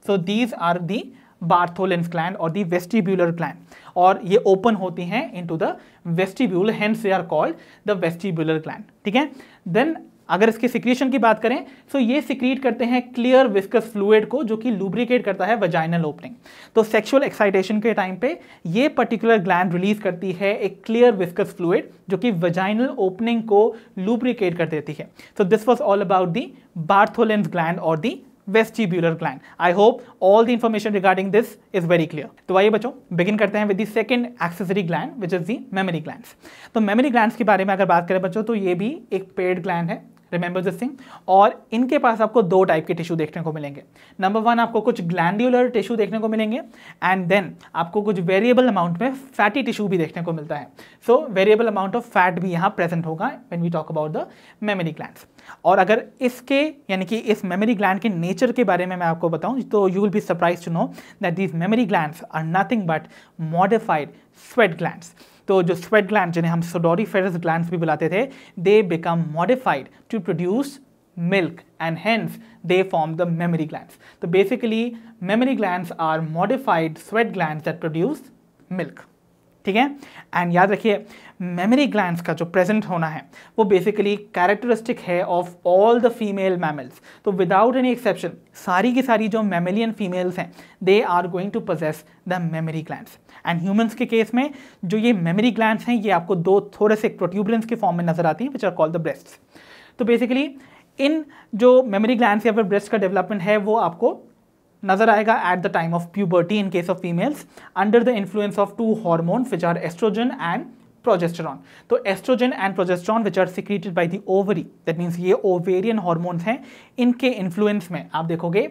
So these are the Bartholin's gland और द वेस्टिब्यूलर ग्लैंड, और ये ओपन होती हैं into the vestibule, hence they are called the vestibular gland. ठीक है, देन अगर इसके सिक्रीशन की बात करें तो ये सिक्रीट करते हैं क्लियर विस्कस फ्लूइड को, जो कि लुब्रिकेट करता है वजाइनल ओपनिंग। तो सेक्सुअल एक्साइटेशन के टाइम पे ये पर्टिकुलर ग्लैंड रिलीज करती है एक क्लियर विस्कस फ्लूइड जो कि वजाइनल ओपनिंग को लुब्रिकेट कर देती है। So this was all about the Bartholin's gland और the vestibular gland. I hope all the information regarding this is very clear. तो आइए बच्चों begin करते हैं with the second accessory gland which is the mammary glands. तो mammary glands के बारे में अगर बात करें बच्चों तो ये भी एक paired gland है, रिमेंबर दिस थिंग। और इनके पास आपको दो टाइप के टिश्यू देखने को मिलेंगे। नंबर वन, आपको कुछ ग्लैंडुलर टिश्यू देखने को मिलेंगे, एंड देन आपको कुछ वेरिएबल अमाउंट में फैटी टिश्यू भी देखने को मिलता है। So variable amount of fat भी यहाँ प्रेजेंट होगा when we talk about the mammary glands. और अगर इसके यानी कि इस मेमरी ग्लैंड के नेचर के बारे में मैं आपको बताऊं तो you will be surprise to know that these mammary glands are nothing but modified sweat glands. तो जो स्वेट ग्लैंड जिन्हें हम सोडोरिफेरस ग्लैंड्स भी बुलाते थे, they become modified to produce milk and hence they form the mammary glands. So basically mammary glands are modified sweat glands that produce milk. ठीक है, एंड याद रखिए मेमरी ग्लैंड्स का जो प्रेजेंट होना है वो बेसिकली कैरेक्टरिस्टिक है of all the female mammals. तो विदाउट एनी एक्सेप्शन सारी की सारी जो मैमलियन फीमेल्स हैं they are going to possess the mammary glands. And humans के केस में जो ये मेमरी ग्लैंड्स हैं ये आपको दो थोड़े से प्रोट्यूबरेंस के फॉर्म में नजर आती हैं which are called the breasts. तो बेसिकली इन जो मेमरी ग्लैंड्स या फिर ब्रेस्ट का डेवलपमेंट है वो आपको नजर आएगा at the time of puberty in case of females under the influence of two hormones which are oestrogen and progesterone. तो oestrogen and progesterone which are secreted by the ovary, that means ये ओवेरियन हार्मोन्स हैं, इनके इन्फ्लुएंस में आप देखोगे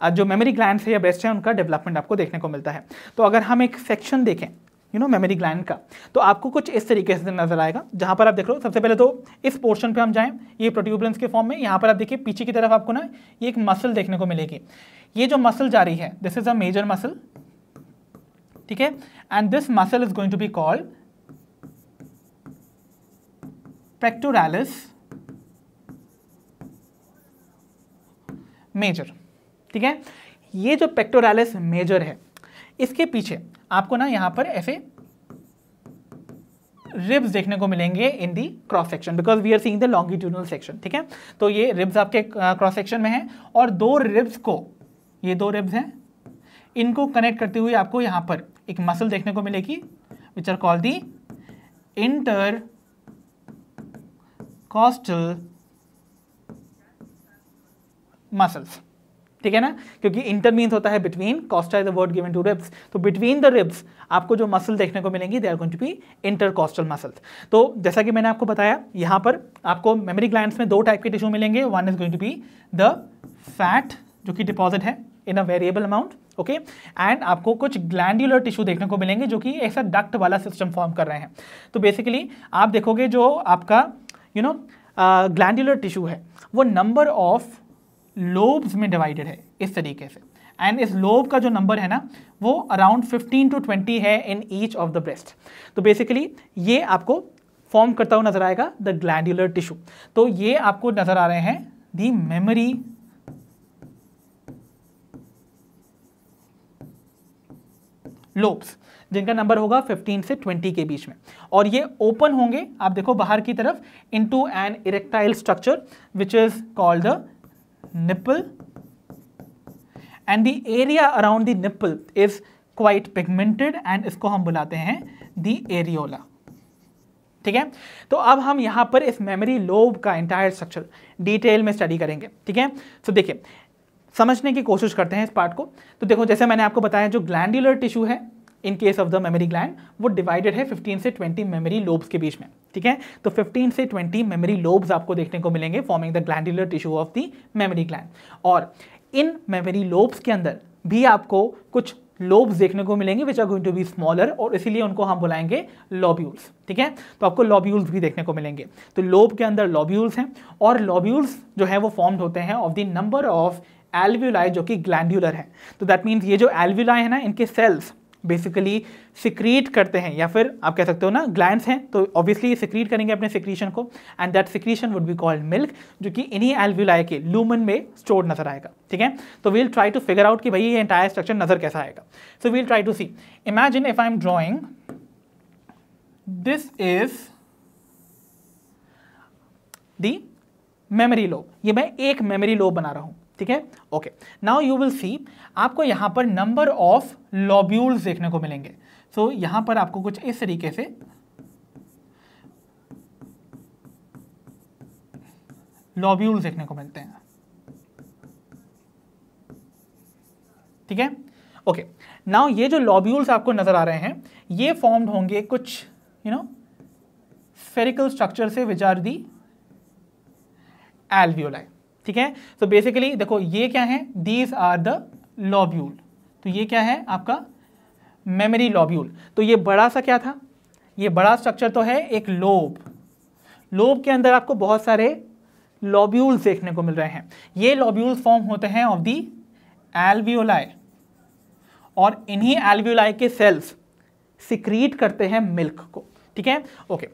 जो मेमरी ग्लैंड्स है या ब्रेस्ट है उनका डेवलपमेंट आपको देखने को मिलता है। तो अगर हम एक सेक्शन देखें मेमरी ग्लैंड का तो आपको कुछ इस तरीके से नजर आएगा, जहां पर आप देख रहे हो सबसे पहले तो इस पोर्शन पे हम जाएं, ये प्रोट्यूबरेंस के फॉर्म में। यहाँ पर आप देखिए पीछे की तरफ आपको ना ये एक मसल देखने को मिलेगी। ये जो मसल जा रही है this is a major muscle, ठीक है, and this muscle is going to be called pectoralis major. ठीक है, ये जो पेक्टोरालिस मेजर है इसके पीछे आपको ना यहां पर ऐसे रिब्स देखने को मिलेंगे in the cross section, because we are seeing the longitudinal section. ठीक है, तो ये रिब्स आपके क्रॉस सेक्शन में हैं और दो रिब्स को, ये दो रिब्स हैं, इनको कनेक्ट करते हुए आपको यहां पर एक मसल देखने को मिलेगी which are called the intercostal muscles. ठीक है ना, क्योंकि इंटर मीन्स होता है between, costa is the word given to ribs, तो बिटवीन द रिब्स आपको जो मसल देखने को मिलेंगी they are going to be intercostal muscles. तो जैसा कि मैंने आपको बताया यहां पर आपको मेमरी ग्लैंड्स में दो टाइप के टिश्यू मिलेंगे। One is going to be the fat जो कि डिपॉजिट है in a variable amount, okay, and आपको कुछ ग्लैंडुलर टिश्यू देखने को मिलेंगे जो कि ऐसा डक्ट वाला सिस्टम फॉर्म कर रहे हैं। तो बेसिकली आप देखोगे जो आपका ग्लैंडुलर टिश्यू है वो नंबर ऑफ लोब्स में डिवाइडेड है इस तरीके से, एंड इस लोब का जो नंबर है ना वो अराउंड 15 to 20 है in each of the breast. तो बेसिकली ये आपको फॉर्म करता हुआ नजर आएगा द ग्लैंडुलर टिश्यू। तो ये आपको नजर आ रहे हैं द मेमरी लोब्स, जिनका नंबर होगा 15 से 20 के बीच में, और ये ओपन होंगे आप देखो बाहर की तरफ into an erectile structure which is called the nipple, and the area around the nipple is quite pigmented and इसको हम बुलाते हैं the areola। ठीक है, तो अब हम यहां पर इस मेमरी लोब का एंटायर स्ट्रक्चर डिटेल में स्टडी करेंगे। ठीक है, तो देखिए समझने की कोशिश करते हैं इस पार्ट को। तो देखो जैसे मैंने आपको बताया जो ग्लैंडुलर टिश्यू है इन case of the mammary gland वो डिवाइडेड है 15 से 20 मेमरी लोब्स के बीच में। ठीक है, तो 15 से 20 मेमरी लोब्स आपको देखने को मिलेंगे forming the glandular tissue of the mammary gland, और इन मेमरी लोब्स के अंदर भी आपको कुछ लोब्स देखने को मिलेंगे which are going to be smaller, और इसीलिए उनको हम बुलाएंगे लॉब्यूल्स। ठीक है, तो आपको लॉब्यूल्स भी देखने को मिलेंगे। तो लोब के अंदर लॉब्यूल्स हैं, और लॉब्यूल्स जो है वो फॉर्म्ड होते हैं of the number of alveoli जो कि ग्लैंडुलर है। तो दैट मीन्स ये जो एल्व्यूलाई है ना इनके सेल्स बेसिकली सिक्रीट करते हैं, या फिर आप कह सकते हो ना ग्लैंड्स हैं तो ऑब्वियसली सिक्रीट करेंगे अपने सिक्रीशन को, and that secretion would be called milk, जो कि इन्हीं एल्वियोलाई के लूमन में स्टोर्ड नजर आएगा। ठीक है, तो we'll try to figure out कि भाई ये एंटायर स्ट्रक्चर नजर कैसा आएगा। So we'll try to see, imagine if I am drawing, this is the mammary lobe, ये मैं एक मेमोरी लोब बना रहा हूं। ठीक है, okay, now you will see, आपको यहां पर नंबर ऑफ लॉब्यूल्स देखने को मिलेंगे। सो यहां पर आपको कुछ इस तरीके से लॉब्यूल्स देखने को मिलते हैं। ठीक है, ओके, नाउ ये जो लॉब्यूल्स आपको नजर आ रहे हैं ये फॉर्म्ड होंगे कुछ स्फेरिकल स्ट्रक्चर से, विच आर दी एल्वियोलाई। ठीक है, तो बेसिकली देखो ये क्या है, दीज आर द लॉब्यूल, तो ये क्या है आपका मेमोरी लॉब्यूल। तो ये बड़ा सा क्या था, ये बड़ा स्ट्रक्चर तो है एक लोब, लोब के अंदर आपको बहुत सारे लॉब्यूल्स देखने को मिल रहे हैं। ये लॉब्यूल्स फॉर्म होते हैं ऑफ दी एल्वियोलाई, और इन्हीं एल्वियोलाई के सेल्स सिक्रीट करते हैं मिल्क को। ठीक है, ओके,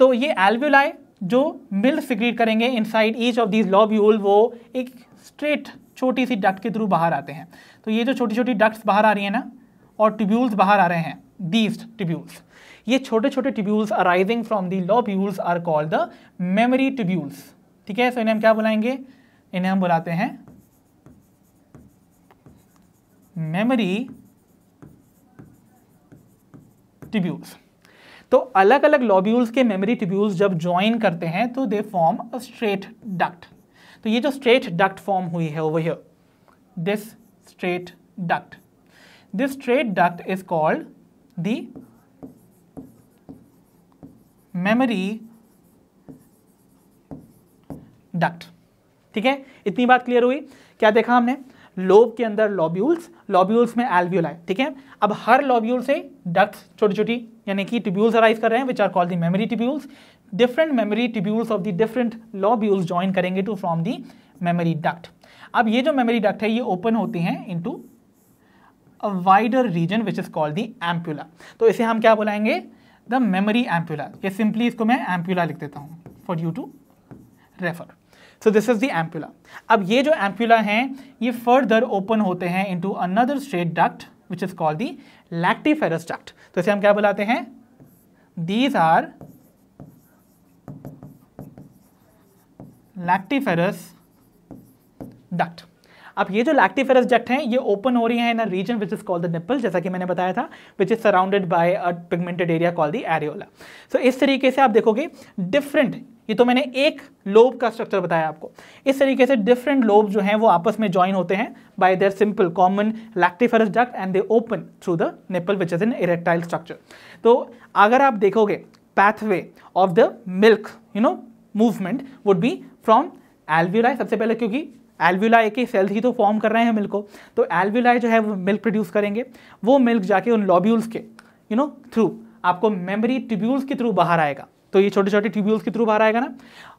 तो ये एल्वियोलाई जो मिल्क सिक्रीट करेंगे inside each of these lobule, वो एक स्ट्रेट छोटी सी डक्ट के थ्रू बाहर आते हैं। तो ये जो छोटी छोटी डक्ट्स बाहर आ रही हैं ना, और ट्यूब्यूल्स बाहर आ रहे हैं, दीज ट्यूब्यूल्स, ये छोटे छोटे tubules arising from the lobules are called the mammary tubules. ठीक है, सो इन्हें हम क्या बुलाएंगे, इन्हें हम बुलाते हैं मेमोरी ट्यूब्यूल्स। तो अलग अलग लॉब्यूल्स के मेमोरी ट्यूब्यूल्स जब ज्वाइन करते हैं तो दे फॉर्म अ स्ट्रेट डक्ट। तो ये जो स्ट्रेट डक्ट फॉर्म हुई है over here, this straight duct is called the mammary duct. ठीक है, इतनी बात क्लियर हुई। क्या देखा हमने, लोब के अंदर लॉब्यूल्स, लॉब्यूल्स में एल्वियोलाई। ठीक है, अब हर लॉब्यूल से डक्ट्स छोटी छोटी यानी कि ट्यूब्यूल्स अराइज कर रहे हैं, which are called the mammary tubules. Different mammary tubules of the different lobules join करेंगे to form the mammary duct. अब ये जो मेमोरी डक्ट है ये ओपन होती हैं into a wider region which is called the ampulla. तो इसे हम क्या बुलाएंगे, द मेमोरी एम्प्यूला, या सिंपली इसको मैं एम्प्यूला लिख देता हूं for you to refer. So this is the ampulla. अब ये जो एम्प्यूला हैं ये फर्दर ओपन होते हैं into another straight duct which is called the lactiferous duct. तो इसे हम क्या बुलाते हैं, दीज आर लैक्टिफेरस डक्ट। अब ये जो लैक्टिफेरस डक्ट हैं ये ओपन हो रही हैं in a region which is called the nipple, जैसा कि मैंने बताया था, which is surrounded by a pigmented area called the areola. So इस तरीके से आप देखोगे डिफरेंट, ये तो मैंने एक लोब का स्ट्रक्चर बताया आपको, इस तरीके से डिफरेंट लोब जो हैं वो आपस में ज्वाइन होते हैं bye there simple common lactiferous duct and they open through the nipple which is an erectile structure. तो अगर आप देखोगे pathway of the milk movement would be from alveoli सबसे पहले, क्योंकि एल्वियोलाई के सेल्स ही तो फॉर्म कर रहे हैं मिल्क को, तो एल्वियोलाई जो है वो मिल्क प्रोड्यूस करेंगे, वो मिल्क जाके उन लॉब्यूल्स के थ्रू आपको मेमोरी ट्यूब्यूल्स के थ्रू बाहर आएगा। तो ये छोटे छोटे ट्यूब्यूल्स के थ्रू बाहर आएगा ना,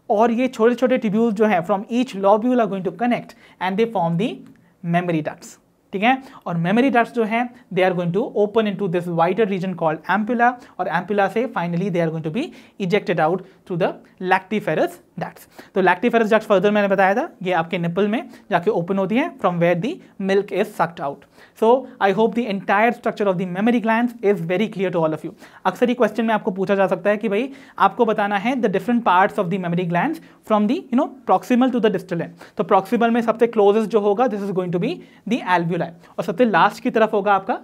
और ये छोटे छोटे ट्यूब्यूल्स जो है from each lobule are going to connect and they form the mammary ducts. ठीक है, और मेमोरी डक्ट्स जो हैं they are going to open into this wider region called ampulla, और एम्प्यूला से finally they are going to be ejected out through the lactiferous ducts. तो लैक्टिफेरस डक्ट्स फर्दर मैंने बताया था ये आपके निप्पल में जाके ओपन होती है from where the milk is sucked out. So I hope the entire structure of the mammary glands is very clear to all of you. अक्सर ही क्वेश्चन में आपको पूछा जा सकता है कि भाई आपको बताना है the different parts of the mammary glands from the proximal to the distal end. तो प्रॉक्सिमल में सबसे क्लोजेस्ट जो होगा this is going to be the alveoli, और सबसे लास्ट की तरफ होगा आपका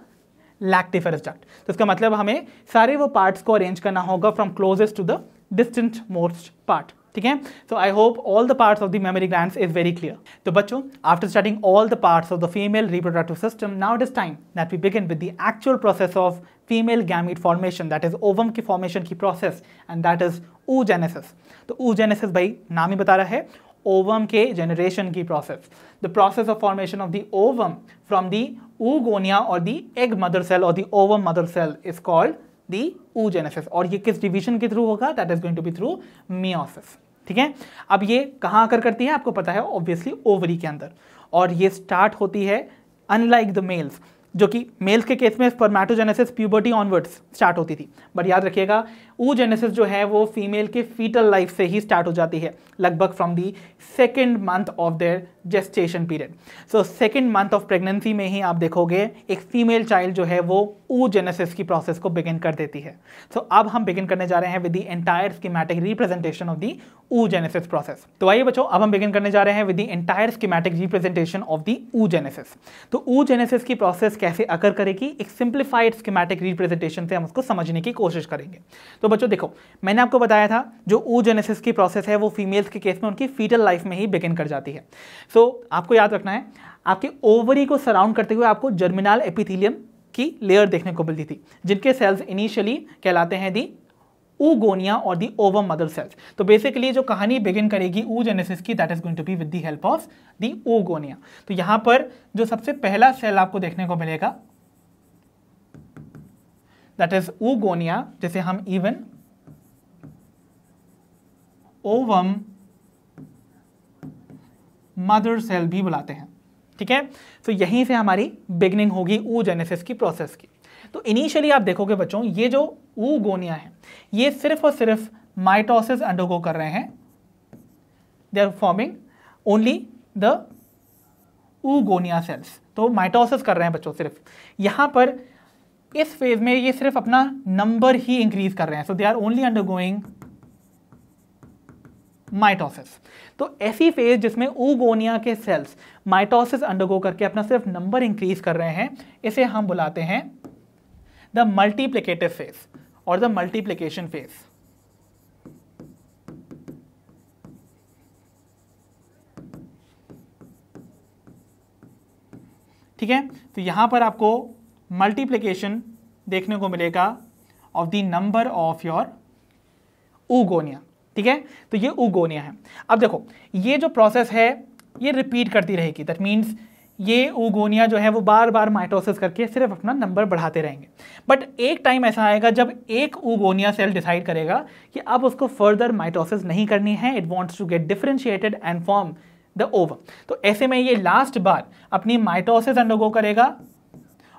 लैक्टिफेरस डक्ट। तो इसका मतलब हमें सारे वो पार्ट्स को अरेंज करना होगा from closest to the distant most part. ठीक है, so I hope all the parts of the mammary glands is very clear. तो बच्चों, after studying all the parts of the female reproductive system, now it is time that we begin with the actual process of female gamete formation, that is ovum की फॉर्मेशन की process, and that is oogenesis। तो oogenesis भाई नाम ही बता रहा है, ओवम के जनरेशन की process, the process of formation of the ovum from the oogonia और द एग मदर सेल और the ovum mother cell is called the oogenesis। और ये किस डिवीजन के थ्रू होगा, that is going to be through meiosis. ठीक है, अब ये कहाँ आकर करती है आपको पता है, ऑब्वियसली ओवरी के अंदर, और ये स्टार्ट होती है अनलाइक द मेल्स जो कि मेल्स के केस में स्पर्मेटोजेनेसिस प्यूबर्टी ऑनवर्ड्स स्टार्ट होती थी, बट याद रखिएगा oogenesis जो है वो फीमेल के फीटल लाइफ से ही स्टार्ट हो जाती है, लगभग from the second month of their gestation period. So second month of pregnancy में ही आप देखोगे एक फीमेल चाइल्ड जो है वो oogenesis की प्रोसेस को बिगिन कर देती है। सो अब हम बिगिन करने जा रहे हैं with the entire schematic representation of the oogenesis process. तो आइए बच्चों, अब हम बिगिन करने जा रहे हैं with the entire schematic representation of the oogenesis। तो oogenesis की प्रोसेस कैसे अकर करेगी, एक सिंप्लीफाइड स्कीमेटिक रिप्रेजेंटेशन से हम उसको समझने की कोशिश करेंगे। तो बच्चों देखो, मैंने आपको बताया था जो oogenesis की प्रोसेस है वो फीमेल्स के केस में उनकी फीटल लाइफ में ही बिगिन कर जाती है। सो आपको याद रखना है, आपके ओवरी को सराउंड करते हुए आपको जर्मिनल एपिथेलियम की लेयर देखने को मिलती थी, जिनके सेल्स इनिशियली कहलाते हैं दी oogonia और दी ओवम मदर सेल्स। तो बेसिकली जो कहानी बिगिन करेगी oogenesis की, that is going to be with the help of the oogonia। तो यहां पर जो सबसे पहला सेल आपको देखने को मिलेगा दैट इज oogonia, जिसे हम इवन ओवम मदर सेल भी बुलाते हैं, ठीक है। तो यहीं से हमारी बिगनिंग होगी oogenesis की प्रोसेस की। तो इनिशियली आप देखोगे बच्चों, ये जो oogonia है ये सिर्फ और सिर्फ माइटोसिस अंडरगो कर रहे हैं, they are forming only the oogonia cells. तो माइटोसिस कर रहे हैं बच्चों सिर्फ, यहां पर इस फेज में ये सिर्फ अपना नंबर ही इंक्रीज कर रहे हैं। So they are only undergoing mitosis. तो ऐसी फेज जिसमें oogonia के सेल्स माइटोसिस अंडरगो करके अपना सिर्फ नंबर इंक्रीज कर रहे हैं, इसे हम बुलाते हैं द मल्टीप्लिकेटिव फेज और द मल्टीप्लिकेशन फेज। ठीक है, तो यहां पर आपको मल्टीप्लिकेशन देखने को मिलेगा of the number of your oogonia, ठीक है। तो ये oogonia है। अब देखो, ये जो प्रोसेस है ये रिपीट करती रहेगी, दैट मीन्स ये oogonia जो है वो बार बार माइटोसिस करके सिर्फ अपना नंबर बढ़ाते रहेंगे। बट एक टाइम ऐसा आएगा जब एक oogonia सेल डिसाइड करेगा कि अब उसको फर्दर माइटोसिस नहीं करनी है, it wants to get differentiated and form the ovum. तो ऐसे में ये लास्ट बार अपनी माइटोसिस अंडरगो करेगा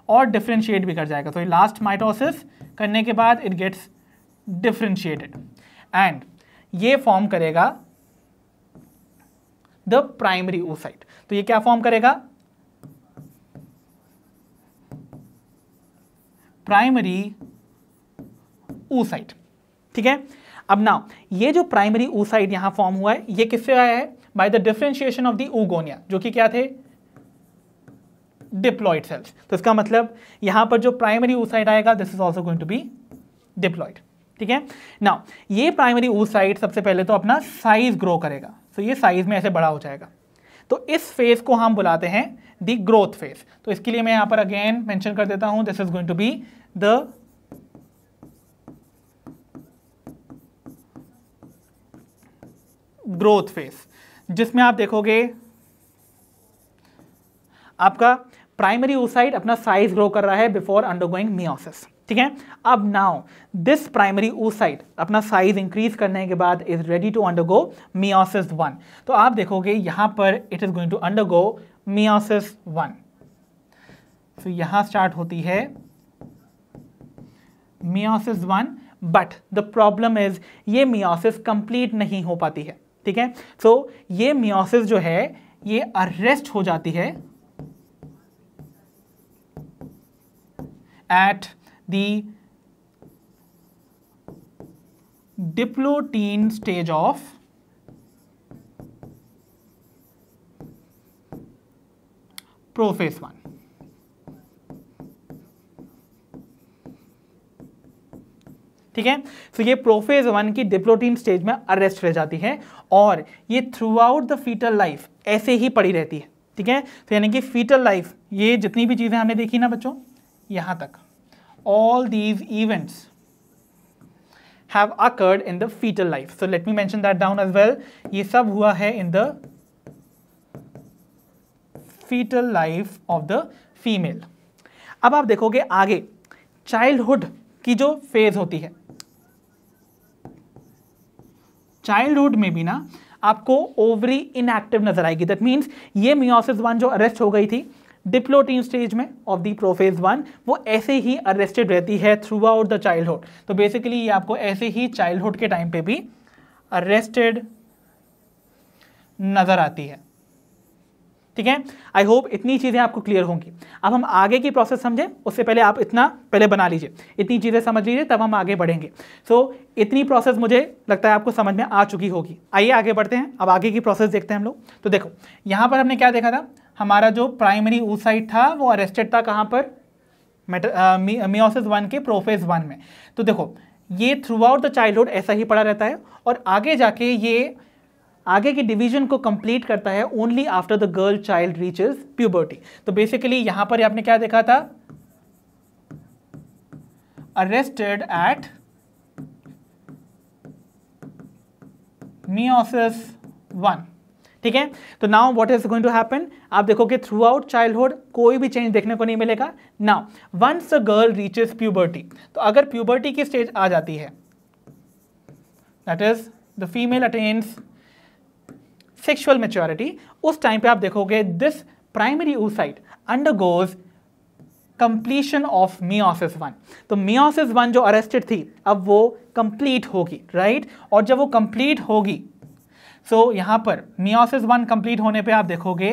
और डिफरेंशिएट भी कर जाएगा। तो ये लास्ट माइटोसिस करने के बाद इट गेट्स डिफरेंशिएटेड एंड ये फॉर्म करेगा द प्राइमरी oocyte। तो ये क्या फॉर्म करेगा, प्राइमरी oocyte, ठीक है। अब ना ये जो प्राइमरी oocyte यहां फॉर्म हुआ है ये किससे आया है, by the differentiation of the oogonia, जो कि क्या थे, डिप्लॉइड सेल्स। तो इसका मतलब यहां पर जो प्राइमरी oocyte आएगा this is also going to be diploid, ठीक है। नाउ ये प्राइमरी oocyte सबसे पहले तो अपना साइज ग्रो करेगा, तो ये साइज में ऐसे बड़ा हो जाएगा। तो इस फेज को हम बुलाते हैं द ग्रोथ फेज। तो इसके लिए मैं यहां पर अगेन मेंशन कर देता हूं, this is going to be the growth phase, जिसमें आप देखोगे आपका प्राइमरी oocyte अपना साइज ग्रो कर रहा है बिफोर अंडरगोइंग मियोसिस, ठीक है। अब नाउ दिस प्राइमरी oocyte अपना साइज इंक्रीज करने के बाद is ready to undergo meiosis 1। तो आप देखोगे यहां पर it is going to undergo meiosis 1। तो यहां स्टार्ट होती है meiosis 1, but the problem is ये मियोसिस कंप्लीट नहीं हो पाती है, ठीक है। सो ये मियोसिस जो है ये अरेस्ट हो जाती है at the diplotin stage of prophase 1, ठीक है। तो ये प्रोफेज 1 की डिप्लोटिन स्टेज में अरेस्ट रह जाती है और ये throughout the fetal life ऐसे ही पड़ी रहती है, ठीक है। तो यानी कि फीटल लाइफ ये जितनी भी चीजें हमने देखी ना बच्चों यहां तक, all these events have occurred in the fetal life. So let me mention that down as well. ये सब हुआ है in the fetal life of the female. अब आप देखोगे आगे चाइल्डहुड की जो फेज होती है, चाइल्डहुड में भी ना आपको ओवरी इनएक्टिव नजर आएगी। दैट मीन्स ये मियोसिस 1 जो अरेस्ट हो गई थी डिप्लोटीन स्टेज में ऑफ द प्रोफेज 1 वो ऐसे ही अरेस्टेड रहती है थ्रू आउट द चाइल्डहुड। तो बेसिकली ये आपको ऐसे ही चाइल्डहुड के टाइम पे भी अरेस्टेड नजर आती है। ठीक है, आई होप इतनी चीजें आपको क्लियर होंगी। अब हम आगे की प्रोसेस समझें, उससे पहले आप इतना पहले बना लीजिए, इतनी चीजें समझ लीजिए, तब हम आगे बढ़ेंगे। इतनी प्रोसेस मुझे लगता है आपको समझ में आ चुकी होगी। आइए आगे बढ़ते हैं, अब आगे की प्रोसेस देखते हैं हम लोग। तो देखो यहां पर हमने क्या देखा था, हमारा जो प्राइमरी oocyte था वो अरेस्टेड था कहां पर, मियोसिस 1 के प्रोफेज 1 में। तो देखो ये थ्रू आउट द चाइल्डहुड ऐसा ही पड़ा रहता है और आगे जाके ये आगे की डिवीजन को कंप्लीट करता है only after the girl child reaches puberty. तो बेसिकली यहां पर आपने क्या देखा था, अरेस्टेड एट मियोसिस 1। ठीक है, तो now what is going to happen, आप देखोगे थ्रू आउट चाइल्डहुड कोई भी चेंज देखने को नहीं मिलेगा। Now once a girl reaches puberty, तो अगर प्यूबर्टी की स्टेज आ जाती है, that is the female attains sexual maturity, उस टाइम पे आप देखोगे this primary oocyte undergoes completion of meiosis 1। तो मियोसिस 1 जो अरेस्टेड थी अब वो कंप्लीट होगी, राइट। और जब वो कंप्लीट होगी, सो यहां पर मियोसिस 1 कंप्लीट होने पे आप देखोगे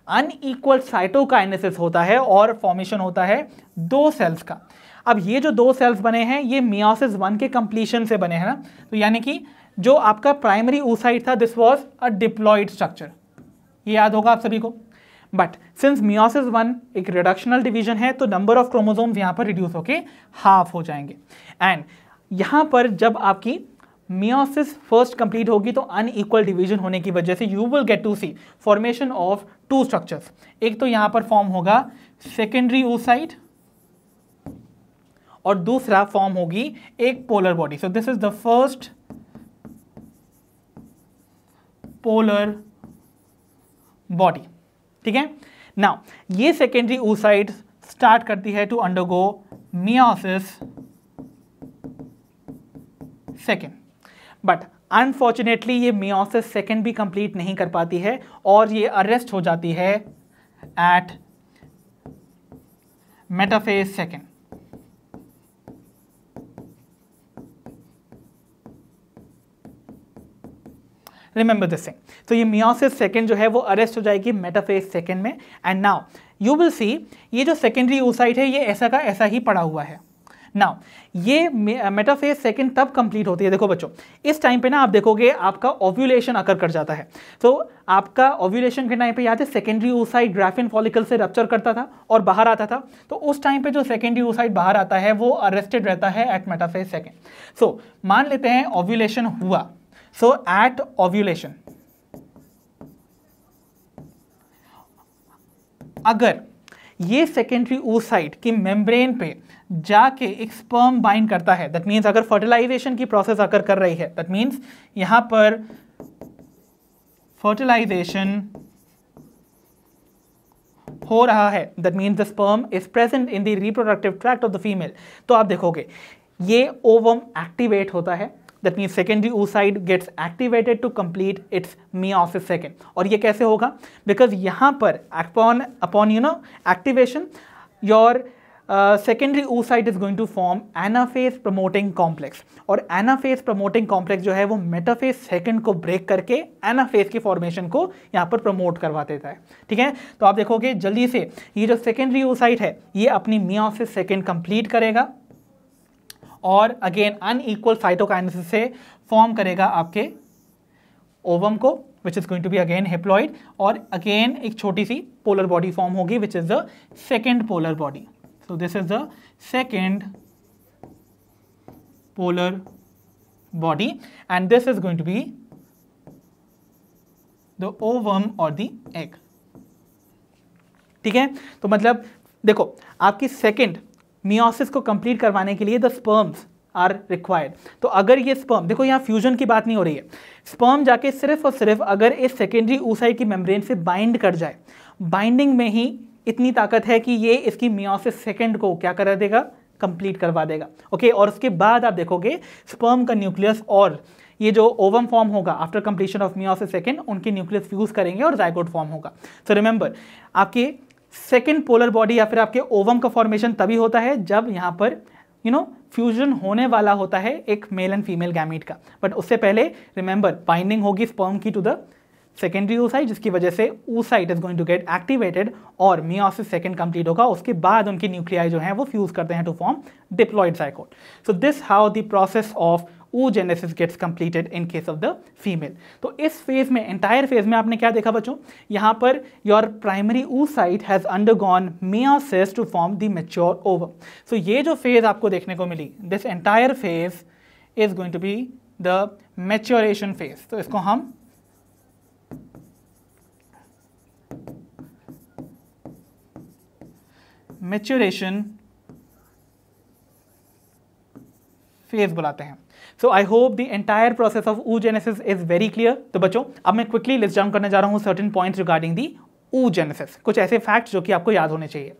अनइक्वल साइटोकाइनेसिस होता है और फॉर्मेशन होता है 2 सेल्स का। अब ये जो 2 सेल्स बने हैं ये मियोसिस 1 के कंप्लीशन से बने हैं ना, तो यानी कि जो आपका प्राइमरी oocyte था this was a diploid structure, ये याद होगा आप सभी को। बट सिंस मियोसिस 1 एक रिडक्शनल डिवीजन है तो नंबर ऑफ क्रोमोसोम्स यहां पर रिड्यूस होके हाफ हो जाएंगे। एंड यहां पर जब आपकी मियोसिस फर्स्ट कंप्लीट होगी तो अनइक्वल डिवीजन होने की वजह से you will get to see formation of 2 structures. एक तो यहां पर फॉर्म होगा सेकेंडरी oocyte और दूसरा फॉर्म होगी एक polar body. So this is the first polar body. ठीक है, नाउ ये सेकेंडरी oocyte स्टार्ट करती है to undergo meiosis second, but unfortunately ये मियोसिस सेकेंड भी कंप्लीट नहीं कर पाती है और ये अरेस्ट हो जाती है at metaphase second. Remember this thing, तो ये मियोसिस सेकेंड जो है वो अरेस्ट हो जाएगी मेटाफेज सेकेंड में। And now you will see ये जो सेकेंडरी oocyte है ये ऐसा का ऐसा ही पड़ा हुआ है। नाउ ये मेटाफेज सेकेंड तब कंप्लीट होती है, देखो बच्चों इस टाइम पे ना आप देखोगे आपका ओव्यूलेशन अकर कर जाता है। तो आपका ओव्यूलेशन के टाइम पे याद है सेकेंडरी oocyte ग्राफिन फॉलिकल से रप्चर करता था और बाहर आता था, तो उस टाइम पे जो सेकेंडरी oocyte बाहर आता है वो अरेस्टेड रहता है एट मेटाफेज सेकेंड। सो मान लेते हैं ओव्यूलेशन हुआ, सो एट ओव्यूलेशन अगर ये सेकेंडरी oocyte की मेम्ब्रेन पे जाके एक स्पर्म बाइंड करता है, दैट मीन्स अगर फर्टिलाइजेशन की प्रोसेस अकर कर रही है, दैट मीन्स यहां पर फर्टिलाइजेशन हो रहा है, that means the sperm is present in the reproductive tract of the female, तो आप देखोगे ये ओवम एक्टिवेट होता है, that means secondary oocyte gets activated to complete its meiosis second. और ये कैसे होगा, बिकॉज यहां पर upon you know activation your secondary oocyte is going to form anaphase promoting complex, और एनाफेज प्रमोटिंग कॉम्प्लेक्स जो है वो मेटाफेज सेकेंड को ब्रेक करके एनाफेज की फॉर्मेशन को यहाँ पर प्रमोट करवा देता है। ठीक है, तो आप देखोगे जल्दी से ये जो सेकेंडरी oocyte है ये अपनी मियोसिस सेकेंड कंप्लीट करेगा और अगेन अनइक्वल साइटोकाइनेसिस से फॉर्म करेगा आपके ओवम को, which is going to be again haploid, और अगेन एक छोटी सी पोलर बॉडी फॉर्म होगी which is the second polar body. So this is the second polar body and this is going to be the ovum or the egg। ठीक है, तो मतलब देखो आपकी सेकेंड मियोसिस को कंप्लीट करवाने के लिए द स्पर्म्स आर रिक्वायर्ड। तो अगर ये स्पर्म, देखो यहाँ फ्यूजन की बात नहीं हो रही है, स्पर्म जाके सिर्फ और सिर्फ अगर इस सेकेंडरी oocyte की मेम्ब्रेन से बाइंड कर जाए, बाइंडिंग में ही इतनी ताकत है कि ये इसकी मियोसिस सेकेंड को क्या करा देगा, कंप्लीट करवा देगा। ओके, और उसके बाद आप देखोगे स्पर्म का न्यूक्लियस और ये जो ओवम फॉर्म होगा after completion of meiosis second, उनके न्यूक्लियस फ्यूज करेंगे और जाइगोट फॉर्म होगा। सो रिमेंबर आपके सेकेंड पोलर बॉडी या फिर आपके ओवम का फॉर्मेशन तभी होता है जब यहाँ पर फ्यूजन होने वाला होता है एक मेल एंड फीमेल गैमीट का। बट उससे पहले रिमेंबर बाइंडिंग होगी स्पर्म की टू द सेकेंडरी oocyte, जिसकी वजह से oocyte is going to get activated और मियोसिस सेकेंड कंप्लीट होगा। उसके बाद उनके न्यूक्लियाई जो हैं वो फ्यूज करते हैं to form diploid zygote. So this how the process of oogenesis gets completed in case of the female। तो इस फेज में, एंटायर फेज में आपने क्या देखा बच्चों, यहाँ पर your primary oocyte has undergone meiosis to form the mature ovum. So ये जो फेज आपको देखने को मिली, this entire phase is going to be the maturation phase. तो इसको हम मैच्योरेशन फेज बुलाते हैं। So I hope the entire process of oogenesis is very clear. तो बच्चों अब मैं क्विकली लिस्ट डाउन करने जा रहा हूं certain points regarding the oogenesis, कुछ ऐसे फैक्ट्स जो कि आपको याद होने चाहिए।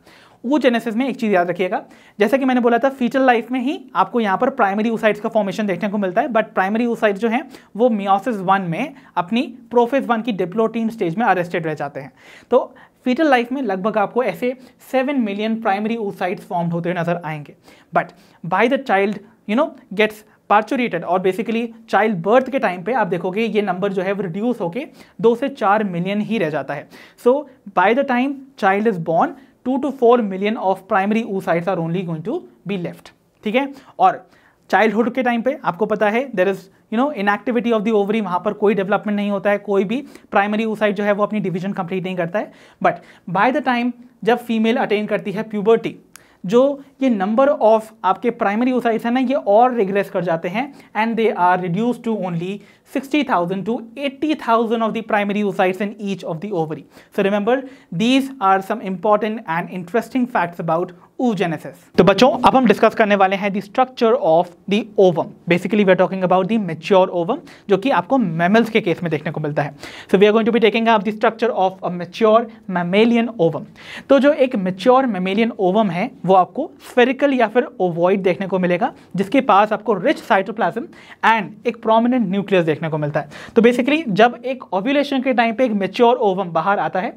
oogenesis में एक चीज याद रखिएगा, जैसा कि मैंने बोला था फीटल लाइफ में ही आपको यहाँ पर प्राइमरी oocytes का फॉर्मेशन देखने को मिलता है, बट प्राइमरी oocytes जो हैं वो मियोसिस 1 में अपनी प्रोफेज 1 की डिप्लोटीन स्टेज में अरेस्टेड रह जाते हैं। तो फीटल लाइफ में लगभग आपको ऐसे 7 मिलियन प्राइमरी oocytes फॉर्म्ड होते हुए नजर आएंगे। But by the child gets parturated और बेसिकली चाइल्ड बर्थ के टाइम पे आप देखोगे ये नंबर जो है वो रिड्यूस होके 2 से 4 मिलियन ही रह जाता है। So by the time child is born 2 to 4 million of primary oocytes are only going to be left. ठीक है, और चाइल्डहुड के टाइम पे आपको पता है there is inactivity of the ovary, वहां पर कोई डेवलपमेंट नहीं होता है, कोई भी प्राइमरी oocyte जो है वो अपनी डिवीजन कंप्लीट नहीं करता है। बट बाय द टाइम जब फीमेल अटेन करती है प्यूबर्टी, जो ये नंबर ऑफ आपके प्राइमरी oocytes है ना ये और रिग्रेस कर जाते हैं and they are reduce to only 60,000 to 80,000 of the primary oocytes in each of the ovary. So remember, these are some important and interesting facts about oogenesis. तो बच्चों अब हम डिस्कस करने वाले हैं the structure of the ovum. Basically we are talking about the mature ovum, जो कि आपको mammals के केस में देखने को मिलता है। So we are going to be taking up the structure of a mature mammalian ovum. तो जो एक mature mammalian ovum है वो आपको spherical या फिर ovoid देखने को मिलेगा, जिसके पास आपको rich cytoplasm and एक prominent nucleus देखने को मिलता है। तो बेसिकली जब एक ओव्यूलेशन के टाइम पे एक मैच्योर ओवम बाहर आता है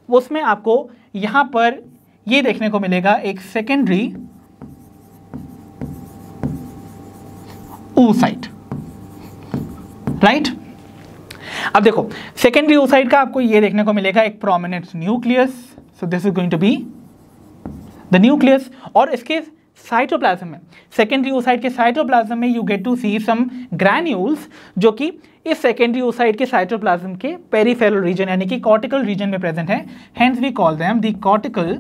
उसमें आपको यहां पर ये देखने को मिलेगा एक सेकेंडरी oocyte, राइट। अब देखो सेकेंडरी oocyte का आपको ये देखने को मिलेगा एक prominent nucleus. So this is going to be the nucleus, और इसके साइटोप्लाज्म में, सेकेंडरी oocyte के साइटोप्लाज्म में you get to see some granules जो कि इस सेकेंडरी oocyte के साइटोप्लाज्म के पेरिफेरल रीजन यानी कि कॉर्टिकल रीजन में प्रेजेंट है। Hence we call them the cortical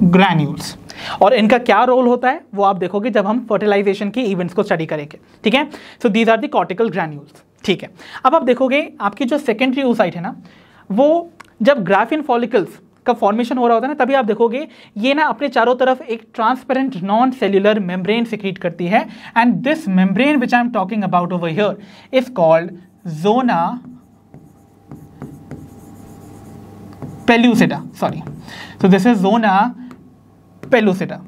granules. और इनका क्या रोल होता है वो आप देखोगे जब हम फर्टिलाइजेशन के इवेंट्स को स्टडी करेंगे। ठीक है, so these are the cortical granules. ठीक है, अब आप देखोगे आपकी जो सेकेंडरी oocyte है ना वो जब ग्राफिन फॉलिकल्स का फॉर्मेशन हो रहा होता है ना तभी आप देखोगे ये ना अपने चारों तरफ एक transparent non cellular membrane secrete करती है and this membrane which I am talking about over here is called zona pellucida. Sorry, so this is zona pellucida,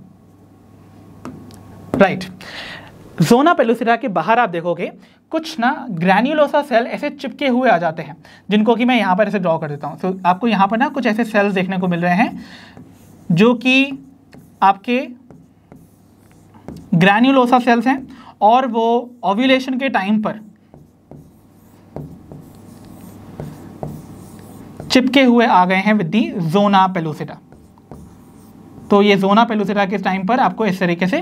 right. Zona pellucida के बाहर आप देखोगे कुछ ना ग्रैन्युलोसा सेल ऐसे चिपके हुए आ जाते हैं, जिनको कि मैं यहाँ पर ऐसे ड्रॉ कर देता हूँ। तो आपको यहाँ पर ना कुछ ऐसे सेल्स देखने को मिल रहे हैं जो कि आपके ग्रैन्युलोसा सेल्स हैं और वो ओव्यूलेशन के टाइम पर चिपके हुए आ गए हैं विद दी जोना पेलुसिडा। तो ये जोना पेलुसिडा के टाइम पर आपको इस तरीके से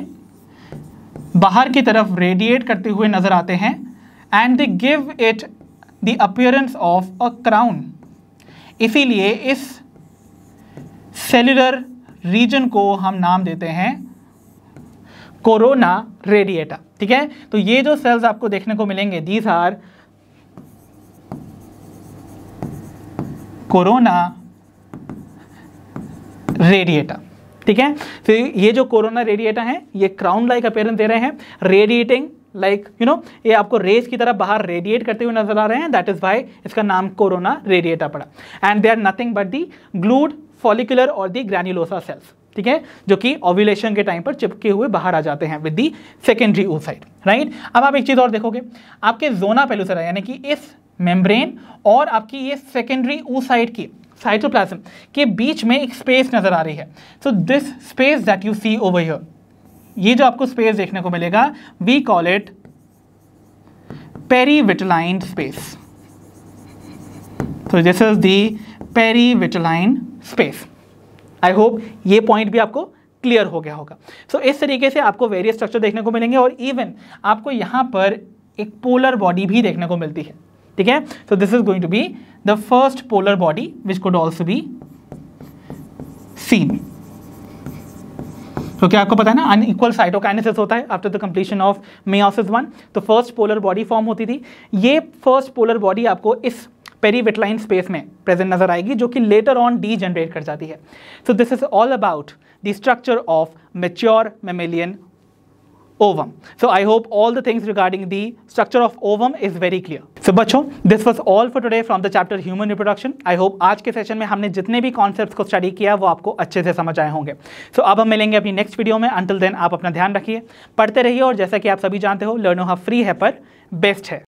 बाहर की तरफ रेडिएट करते हुए नजर आते हैं and they give it the appearance of a crown. इसीलिए इस सेल्यूलर रीजन को हम नाम देते हैं कोरोना रेडिएटा। ठीक है, तो ये जो सेल्स आपको देखने को मिलेंगे दीज आर कोरोना रेडिएटा। ठीक है, तो ये जो कोरोना रेडिएटा है ये क्राउन लाइक अपीयरेंस दे रहे हैं, रेडिएटिंग लाइक ये आपको रेस की तरह बाहर रेडिएट करते हुए नजर आ रहे हैं। दैट इज वाई इसका नाम कोरोना रेडिएटा पड़ा। And they are nothing but the glued follicular और दी ग्रैन्युलोसा सेल्स। ठीक है, जो कि ओव्यूलेशन के टाइम पर चिपके हुए बाहर आ जाते हैं with the secondary oocyte, right. अब आप एक चीज और देखोगे, आपके जोना पेलुसिडा यानी कि इस मेम्ब्रेन और आपकी ये सेकेंडरी oocyte की साइटोप्लाज्म के बीच में एक स्पेस नजर आ रही है। So this space that you see over here, ये जो आपको स्पेस देखने को मिलेगा, we call it perivitelline space. तो this is the perivitelline space. I hope ये पॉइंट भी आपको क्लियर हो गया होगा। सो इस तरीके से आपको वेरियस स्ट्रक्चर देखने को मिलेंगे और इवन आपको यहां पर एक पोलर बॉडी भी देखने को मिलती है, ठीक है। So this is going to be the first polar body which could also be seen. तो क्या आपको पता है ना, अनइक्वल साइटोकाइनेसिस होता है after the completion of meiosis 1। तो फर्स्ट पोलर बॉडी फॉर्म होती थी। ये फर्स्ट पोलर बॉडी आपको इस पेरीविटलाइन स्पेस में प्रेजेंट नजर आएगी, जो कि लेटर ऑन डी जनरेट कर जाती है। So this is all about the structure of mature mammalian ovum. So I hope all the things regarding the structure of ovum is very clear. So बच्चों, this was all for today from the chapter human reproduction. I hope आज के सेशन में हमने जितने भी कॉन्सेप्ट्स को स्टडी किया वो आपको अच्छे से समझ आए होंगे। So अब हम मिलेंगे अपनी नेक्स्ट वीडियो में। Until then आप अपना ध्यान रखिए, पढ़ते रहिए और जैसा कि आप सभी जानते हो, लर्नो हब फ्री है पर बेस्ट है।